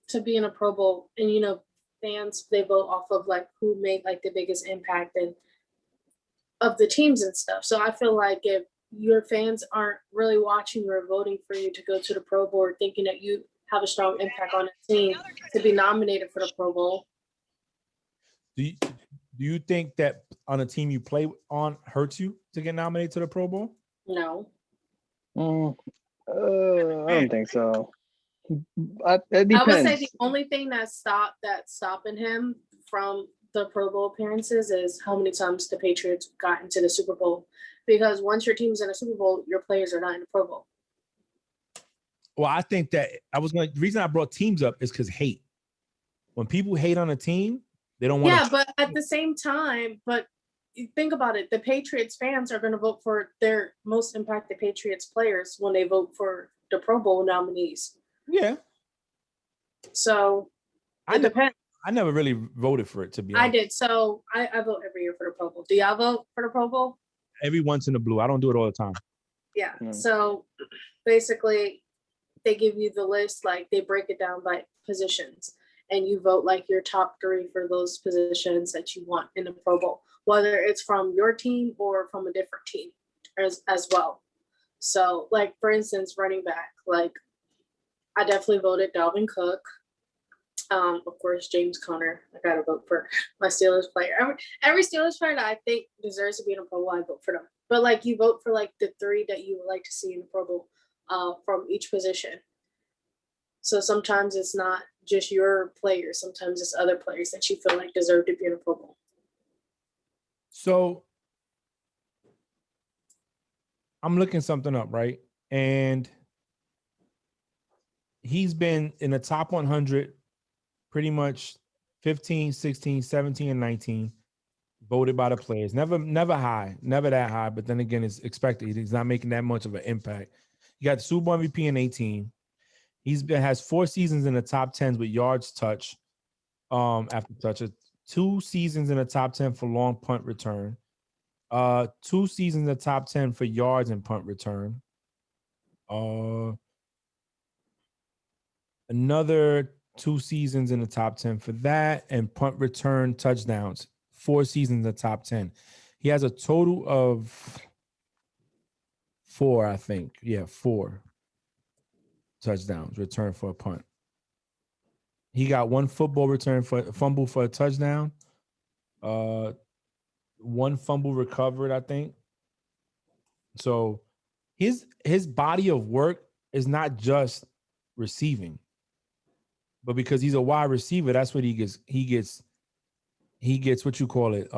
to be in a Pro Bowl. And, fans, they vote off of like who made like the biggest impact and of the teams and stuff. So I feel like if your fans aren't really watching or voting for you to go to the Pro Bowl, or thinking that you have a strong impact on a team to be nominated for the Pro Bowl. Do you think that on a team you play on hurts you to get nominated to the Pro Bowl? No. I don't think so. It depends. I would say the only thing that's stopping him from the Pro Bowl appearances is how many times the Patriots got into the Super Bowl. Because once your team's in a Super Bowl, your players are not in the Pro Bowl. Well, I think that the reason I brought teams up is because hate. When people hate on a team, they don't want to. Yeah, but at the same time, think about it. The Patriots fans are going to vote for their most impacted Patriots players when they vote for the Pro Bowl nominees. Yeah. So it depends. I never really voted for it, to be honest. I did. So I vote every year for the Pro Bowl. Do y'all vote for the Pro Bowl? Every once in a blue. I don't do it all the time. Yeah. So basically, they give you the list, like they break it down by positions, and you vote like your top 3 for those positions that you want in the Pro Bowl, whether it's from your team or from a different team as well. So like, for instance, running back, like I definitely voted Dalvin Cook. Of course, James Conner. I gotta vote for my Steelers player. Every Steelers player that I think deserves to be in a Pro Bowl, I vote for them. But like, you vote for like the 3 that you would like to see in the Pro Bowl from each position. So sometimes it's not just your players. Sometimes it's other players that you feel like deserve to be in a Pro Bowl. So I'm looking something up, right? And he's been in the top 100 pretty much 15, 16, 17, and 19 voted by the players. Never high, never that high. But then again, it's expected. He's not making that much of an impact. He got the Super Bowl MVP in 18. Has 4 seasons in the top 10s with yards touch, after touch. 2 seasons in the top 10 for long punt return. 2 seasons in the top 10 for yards and punt return. Another 2 seasons in the top 10 for that, and punt return touchdowns. 4 seasons in the top 10. He has a total of 4, I think. Yeah, 4 touchdowns returned for a punt. He got 1 football return for fumble for a touchdown. 1 fumble recovered, I think. So his body of work is not just receiving, but because he's a wide receiver, that's what he gets. He gets what you call it,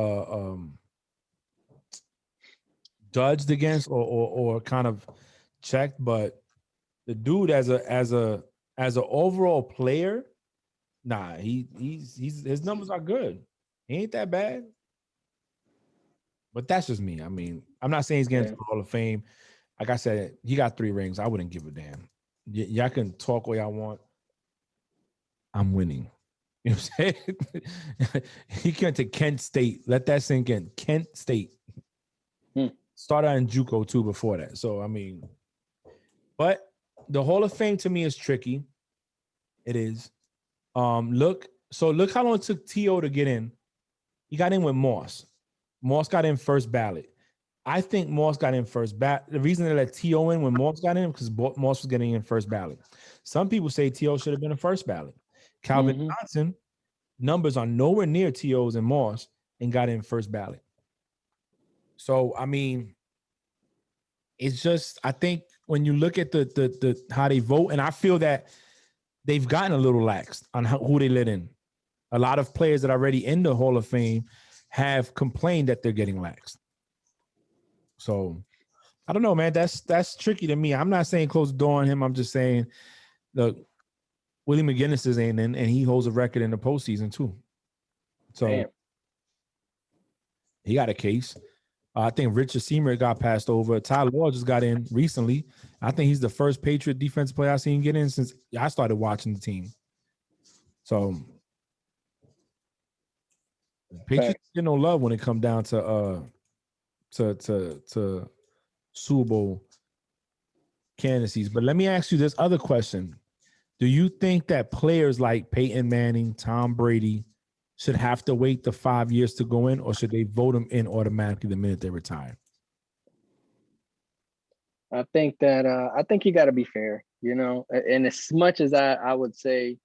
judged against or kind of checked. But the dude as an overall player, nah, his numbers are good. He ain't that bad. But that's just me. I mean, I'm not saying he's getting to the Hall of Fame. Like I said, he got 3 rings. I wouldn't give a damn. Y'all can talk all y'all want. I'm winning. You know what I'm saying? He went to Kent State. Let that sink in. Kent State. Started out in JUCO too before that. So, I mean, but the Hall of Fame to me is tricky. It is. Look how long it took T.O. to get in. He got in with Moss. Moss got in first ballot. I think Moss got in first ballot. The reason they let T.O. in when Moss got in because Moss was getting in first ballot. Some people say T.O. should have been in first ballot. Calvin Johnson numbers are nowhere near T.O.'s and Moss and got in first ballot. So, I mean, it's just, I think when you look at the how they vote, and I feel that they've gotten a little lax on who they let in. A lot of players that are already in the Hall of Fame have complained that they're getting laxed. So I don't know, man. That's tricky to me. I'm not saying close the door on him. I'm just saying, look, Willie McGinnis is in, and he holds a record in the postseason too. So he got a case. I think Richard Seymour got passed over. Ty Law just got in recently. I think he's the first Patriot defensive player I've seen get in since I started watching the team. So Patriots get no love when it comes down to Super Bowl candidacies. But let me ask you this other question. Do you think that players like Peyton Manning, Tom Brady should have to wait the 5 years to go in, or should they vote them in automatically the minute they retire? I think you got to be fair, you know, and as much as I would say,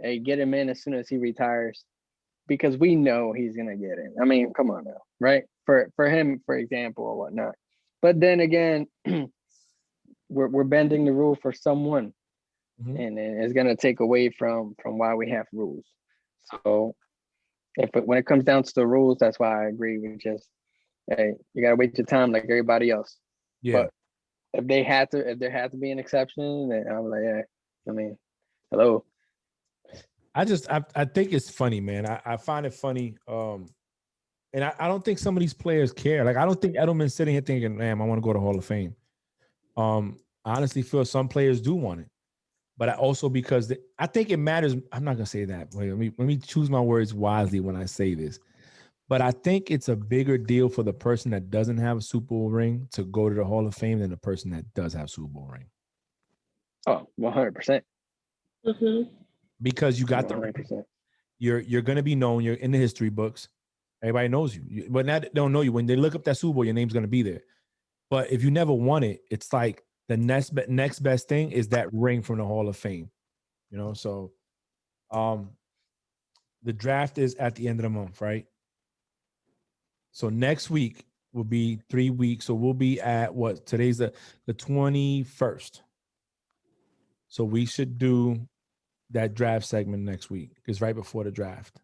hey, get him in as soon as he retires, because we know he's going to get in. I mean, come on now, right? For him, for example, or whatnot. But then again, we're bending the rule for someone, and it's going to take away from why we have rules. So when it comes down to the rules, that's why I agree with just, hey, you got to wait your time like everybody else. Yeah. But if there had to be an exception, then I'm like, yeah, I mean, hello. I think it's funny, man. I find it funny. And I don't think some of these players care. Like, I don't think Edelman's sitting here thinking, damn, I want to go to Hall of Fame. I honestly feel some players do want it. But I also, because I think it matters. I'm not going to say that. Wait, let me choose my words wisely when I say this. But I think it's a bigger deal for the person that doesn't have a Super Bowl ring to go to the Hall of Fame than the person that does have a Super Bowl ring. Oh, 100%. Because you got 100%. You're going to be known. You're in the history books. Everybody knows you. But now they don't know you. When they look up that Super Bowl, your name's going to be there. But if you never won it, it's like the next best thing is that ring from the Hall of Fame. You know, so the draft is at the end of the month, right? So next week will be 3 weeks. So we'll be at what? Today's the 21st. So we should do that draft segment next week. It's right before the draft.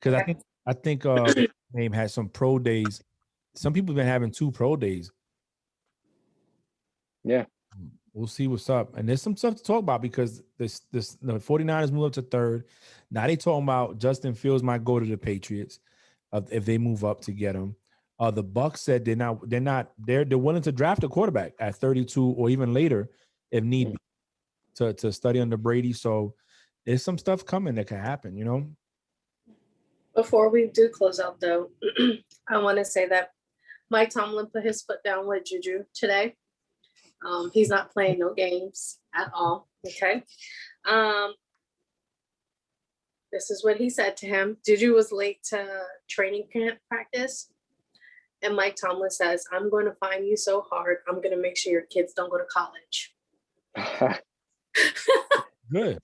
Because I think name had some pro days. Some people have been having 2 pro days. Yeah. We'll see what's up. And there's some stuff to talk about because the 49ers move up to third. Now they talking about Justin Fields might go to the Patriots if they move up to get him. The Bucks said they're willing to draft a quarterback at 32 or even later if need be to study under Brady. So there's some stuff coming that can happen, you know. Before we do close out though, I want to say that Mike Tomlin put his foot down with Juju today. He's not playing no games at all. Okay. This is what he said to him. Juju was late to training camp practice. And Mike Tomlin says, I'm going to find you so hard. I'm going to make sure your kids don't go to college. Good.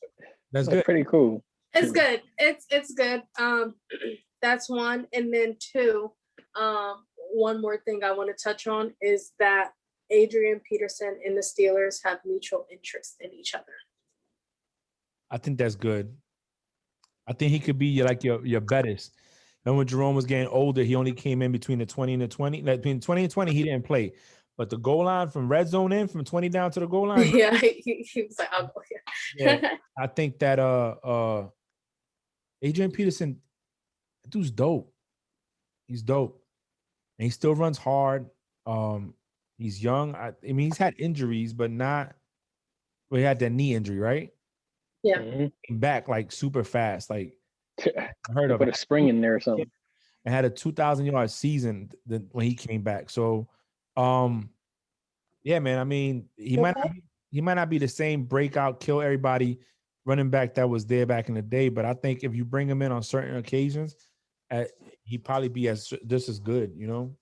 That's good. Pretty cool. It's good. It's good. That's one. And then two, one more thing I want to touch on is that Adrian Peterson and the Steelers have mutual interest in each other. I think that's good. I think he could be like your Bettis. And when Jerome was getting older, he only came in between the 20 and the 20. Like between 20 and 20, he didn't play. But the goal line from red zone in, from 20 down to the goal line. Yeah, he was like, I'll go here. Yeah, I think that Adrian Peterson, that dude's dope. He's dope. And he still runs hard. He's young. I mean, he's had injuries, but not. Well, he had that knee injury, right? Yeah. Came back like super fast. Like I heard of Put it. a spring in there or something. And had a 2,000-yard season when he came back. So, yeah, man. I mean, he might not be the same breakout, kill everybody running back that was there back in the day. But I think if you bring him in on certain occasions, he'd probably be just as good, you know.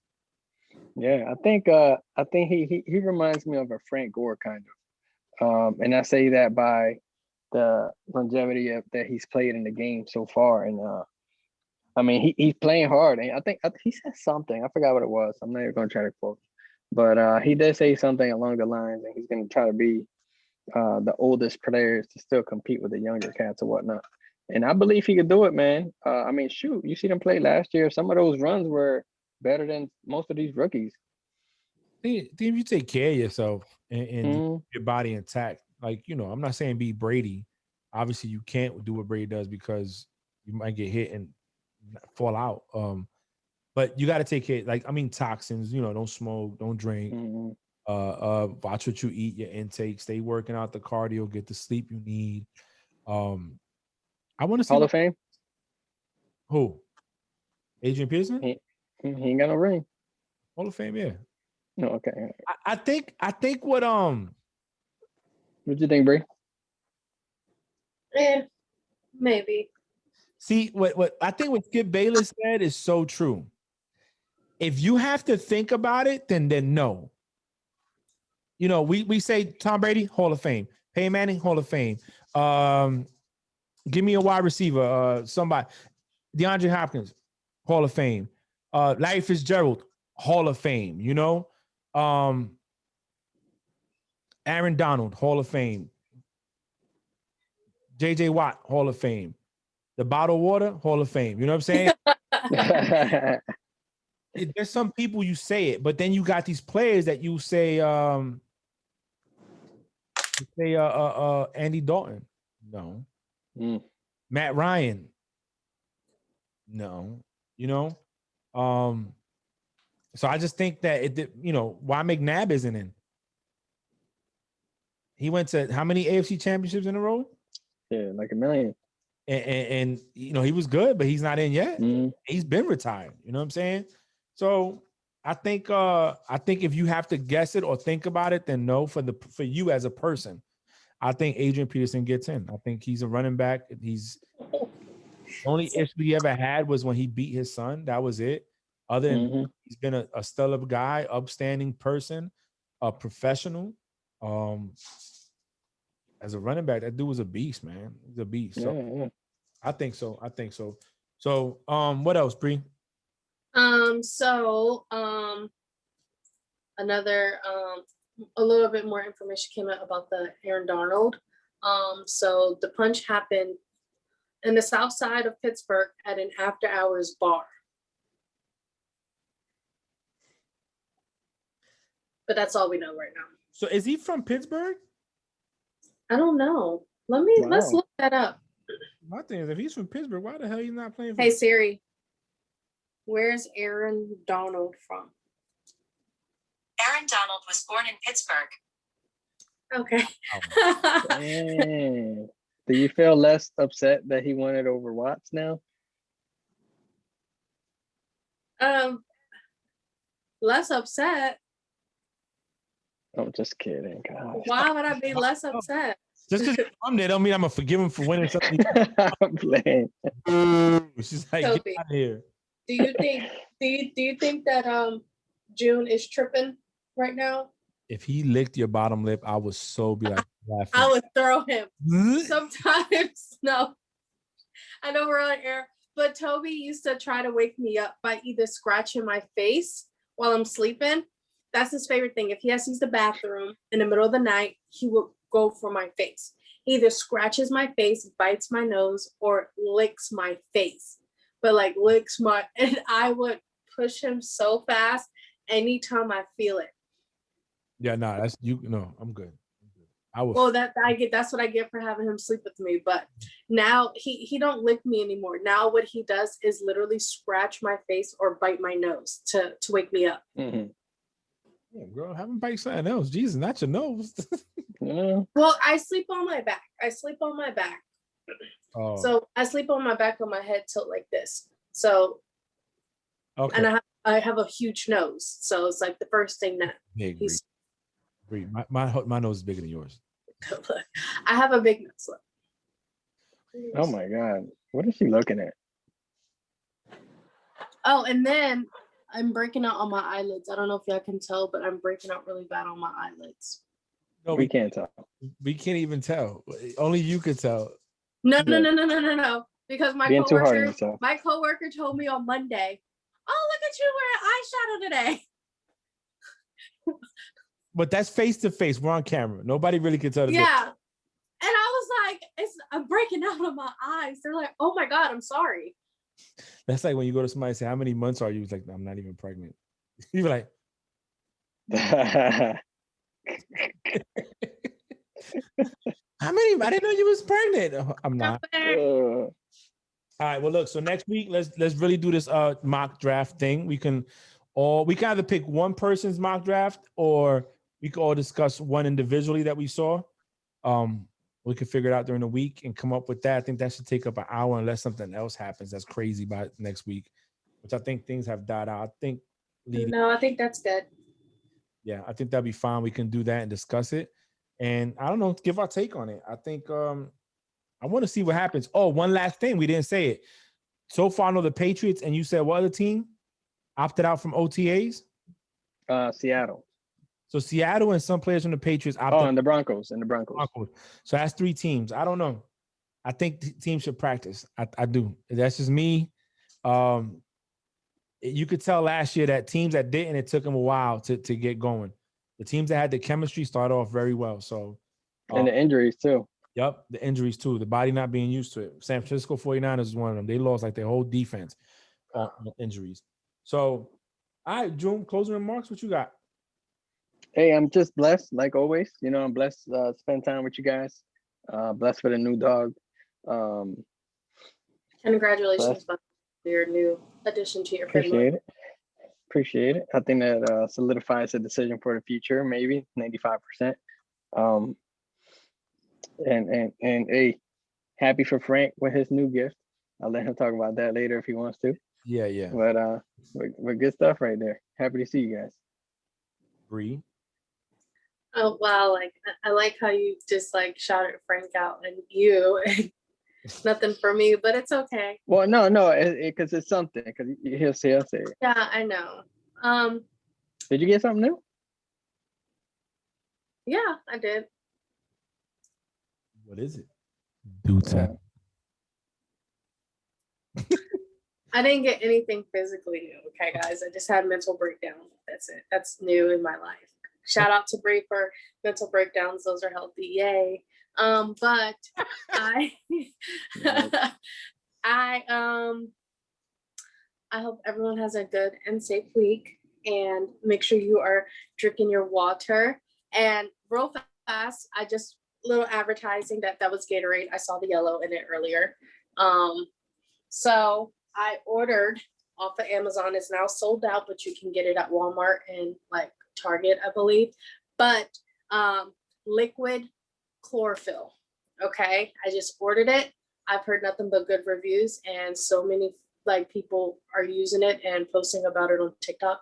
Yeah, I think he reminds me of a Frank Gore kind of, and I say that by the longevity that he's played in the game so far. And I mean, he's playing hard, and I think he said something. I forgot what it was. I'm not even going to try to quote, but he did say something along the lines, and he's going to try to be the oldest players to still compete with the younger cats or whatnot. And I believe he could do it, man. I mean, shoot, you see them play last year. Some of those runs were better than most of these rookies. I think if you take care of yourself and your body intact, like, you know, I'm not saying be Brady. Obviously, you can't do what Brady does because you might get hit and fall out. But you got to take care. Like, I mean, toxins. You know, don't smoke, don't drink. Watch what you eat, your intake. Stay working out the cardio. Get the sleep you need. I want to see Hall of Fame. Who? Adrian Peterson? He ain't got no ring. Hall of Fame, yeah. No, okay. I think what What you think, Bree? Maybe. See, what I think what Skip Bayless said is so true. If you have to think about it, then no. You know, we say Tom Brady, Hall of Fame. Peyton Manning, Hall of Fame. Give me a wide receiver, somebody. DeAndre Hopkins, Hall of Fame. Larry Fitzgerald, Hall of Fame, you know? Aaron Donald, Hall of Fame. JJ Watt, Hall of Fame. The bottled water, Hall of Fame. You know what I'm saying? There's some people you say it, but then you got these players that you say, Andy Dalton. No. Matt Ryan. No. You know? So I just think that why McNabb isn't in? He went to how many AFC championships in a row? Yeah, like a million. And you know, he was good, but he's not in yet. He's been retired. You know what I'm saying? So I think if you have to guess it or think about it, then no. For you as a person, I think Adrian Peterson gets in. I think he's a running back. He's the only issue he ever had was when he beat his son. That was it. Other than he's been a stellar guy, upstanding person, a professional. As a running back, that dude was a beast, man. He's a beast. So I think so. So what else, Bree? Another a little bit more information came out about the Aaron Donald. So the punch happened in the south side of Pittsburgh at an after hours bar. but that's all we know right now. So is he from Pittsburgh? I don't know. Let's Wow. look that up. My thing is, if he's from Pittsburgh, why the hell he's not playing for? Hey Siri, where's Aaron Donald from? Aaron Donald was born in Pittsburgh. Okay. Dang. Do you feel less upset that he won it over Watts now? Less upset. I'm just kidding, guys. Why would I be less upset? Just because he's from there don't mean I'm gonna forgive him for winning something. I'm playing. She's like, Toby. get out of here. Do you think that June is tripping right now? If he licked your bottom lip, I would so be like laughing. I would throw him. Sometimes, no. I know we're on air, but Toby used to try to wake me up by either scratching my face while I'm sleeping. That's his favorite thing. If he has to use the bathroom in the middle of the night, he will go for my face. He either scratches my face, bites my nose, or licks my face. But like licks my, and I would push him so fast anytime I feel it. Yeah, no, that's you. No, I'm good. I would. Well, that's what I get for having him sleep with me. But now he don't lick me anymore. Now what he does is literally scratch my face or bite my nose to wake me up. Mhm. Yeah, girl, have him bite something else. Jesus, not your nose. Yeah. Well, I sleep on my back. Oh, So I sleep on my back on my head tilt like this. So okay. and I have a huge nose. So it's like the first thing that Big, he's my nose is bigger than yours. I have a big nose. Look. Oh my God. What is she looking at? Oh, and then I'm breaking out on my eyelids. I don't know if y'all can tell, but I'm breaking out really bad on my eyelids. No, We can't tell. we can't even tell. Only you could tell. No. Yeah. Because my Being too hard on coworker, yourself. told me on Monday, "Oh, look at you wearing eyeshadow today." But that's face to face. We're on camera. Nobody really can tell the difference. Yeah. And I was like, I'm breaking out on my eyes. They're like, "Oh my God, I'm sorry." That's like when you go to somebody and say, "How many months are you?" It's like, "I'm not even pregnant." You're like, "How many? I didn't know you was pregnant." "Oh, I'm not." All right. Well, look. So next week, let's really do this mock draft thing. We can either pick one person's mock draft, or we could all discuss one individually that we saw. We could figure it out during the week and come up with that. I think that should take up an hour unless something else happens that's crazy by next week, which I think things have died out. I think No, I think that's good. yeah, I think that'd be fine. We can do that and discuss it. And I don't know, give our take on it. I think I want to see what happens. Oh, one last thing. We didn't say it. So far, I know the Patriots, and you said what other team opted out from OTAs? Seattle. So Seattle and some players from the Patriots opted Oh, and the Broncos. Broncos. So that's 3 teams. I don't know. I think teams should practice. I do. That's just me. You could tell last year that teams that didn't, it took them a while to get going. The teams that had the chemistry started off very well. So And the injuries too. Yep, the injuries too. The body not being used to it. San Francisco 49ers is one of them. They lost like their whole defense on injuries. So, all right, June, closing remarks. What you got? Hey, I'm just blessed, like always. You know, I'm blessed to spend time with you guys. Blessed for the new dog. Congratulations on your new addition to your family. Appreciate it. I think that solidifies a decision for the future, maybe 95%. And hey, happy for Frank with his new gift. I'll let him talk about that later if he wants to. Yeah. But good stuff right there. Happy to see you guys. Bree. Oh wow, like I like how you just like shouted Frank out and you. Nothing for me, but it's okay. Well, no, because it's something. Because he'll say it. Yeah, I know. Did you get something new? Yeah, I did. What is it? Do tell. I didn't get anything physically new. Okay, guys. I just had mental breakdown. That's it. That's new in my life. Shout out to Bree for mental breakdowns. Those are healthy. Yay. But I I hope everyone has a good and safe week. and make sure you are drinking your water. And real fast, I just little advertising that was Gatorade. I saw the yellow in it earlier. So I ordered off of Amazon. It's now sold out, but you can get it at Walmart and like Target, I believe. But liquid chlorophyll. Okay, I just ordered it. I've heard nothing but good reviews, and so many like people are using it and posting about it on TikTok.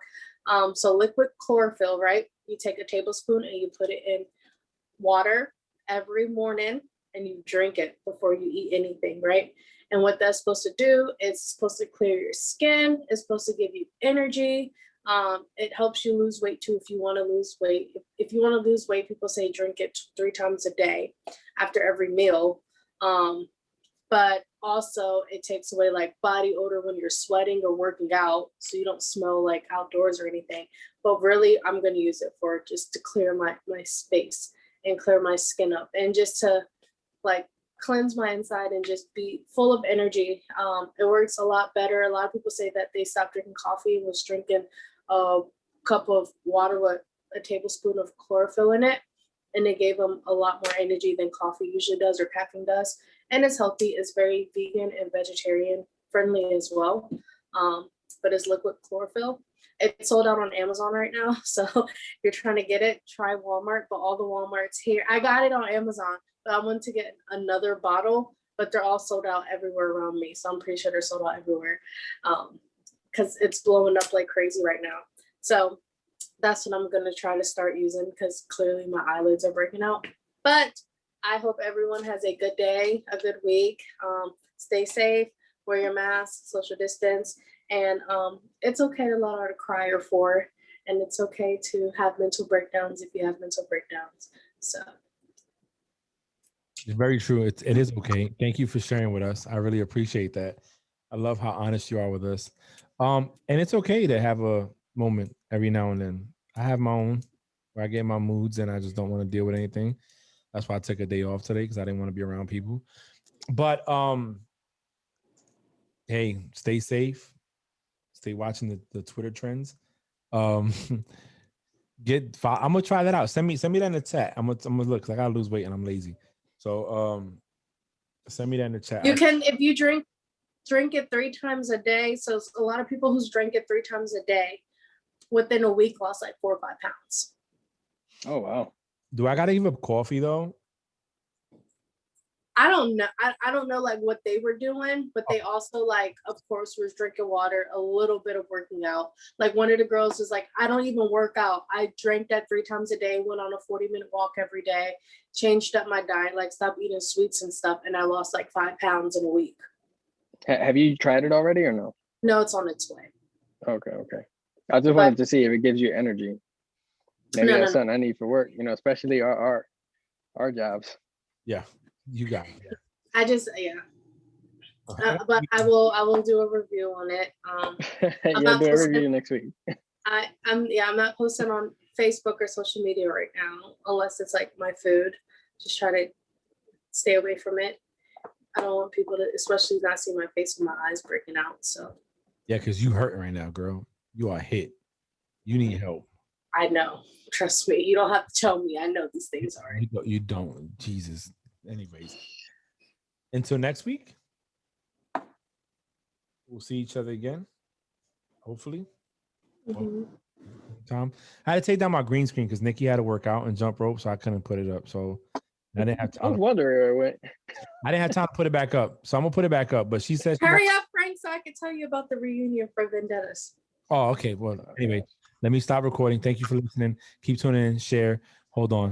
So liquid chlorophyll, right? You take a tablespoon and you put it in water every morning and you drink it before you eat anything, right? And what that's supposed to do, it's supposed to clear your skin. It's supposed to give you energy. It helps you lose weight too if you want to lose weight. If you want to lose weight, people say drink it 3 times a day after every meal. But also it takes away like body odor when you're sweating or working out, so you don't smell like outdoors or anything. But really, I'm going to use it for just to clear my space and clear my skin up and just to like cleanse my inside and just be full of energy. It works a lot better. A lot of people say that they stopped drinking coffee and was drinking a cup of water with a tablespoon of chlorophyll in it, and it gave them a lot more energy than coffee usually does or caffeine does. And it's healthy. It's very vegan and vegetarian friendly as well. But it's liquid chlorophyll. It's sold out on Amazon right now. So if you're trying to get it, try Walmart. But all the Walmarts here, I got it on Amazon, but I wanted to get another bottle, but they're all sold out everywhere around me. So I'm pretty sure they're sold out everywhere because it's blowing up like crazy right now. So that's what I'm going to try to start using because clearly my eyelids are breaking out. But I hope everyone has a good day, a good week. Stay safe, wear your mask, social distance. And it's okay to let out a cry or 4. And it's okay to have mental breakdowns if you have mental breakdowns. So. It's very true. It is okay. Thank you for sharing with us. I really appreciate that. I love how honest you are with us. And it's okay to have a moment every now and then. I have my own where I get my moods and I just don't want to deal with anything. That's why I took a day off today because I didn't want to be around people. But hey, stay safe. Stay watching the Twitter trends. I'm gonna try that out. Send me that in the chat. I'm gonna look 'cause I gotta lose weight and I'm lazy. So send me that in the chat. You can, if you drink it 3 times a day. So a lot of people who's drink it 3 times a day within a week lost like 4 or 5 pounds. Oh, wow. Do I gotta give up coffee though? I don't know. I don't know like what they were doing, but they also like, of course, was drinking water, a little bit of working out. Like one of the girls was like, I don't even work out. I drank that 3 times a day, went on a 40-minute walk every day, changed up my diet, like stopped eating sweets and stuff. And I lost like 5 pounds in a week. Have you tried it already or no? No, it's on its way. Okay. I just wanted to see if it gives you energy. Maybe that's something I need for work, especially our jobs. Yeah, you got it. Yeah. I just, but I will do a review on it. You'll do a review next week. I'm not posting on Facebook or social media right now, unless it's like my food. Just try to stay away from it. I don't want people to, especially not see my face with my eyes breaking out. So Yeah, because you hurting right now, girl. You are hit. You need help. I know. Trust me. You don't have to tell me. I know these things are. You don't. Jesus. Anyways. Until next week. We'll see each other again. Hopefully. Mm-hmm. Tom. I had to take down my green screen because Nikki had to work out and jump rope, so I couldn't put it up. So I didn't have time. I was wondering where it went. I didn't have time to put it back up. So I'm gonna put it back up. But she said Hurry up, Frank, so I can tell you about the reunion for Vendettas. Oh, okay. Well, anyway, let me stop recording. Thank you for listening. Keep tuning in, share. Hold on.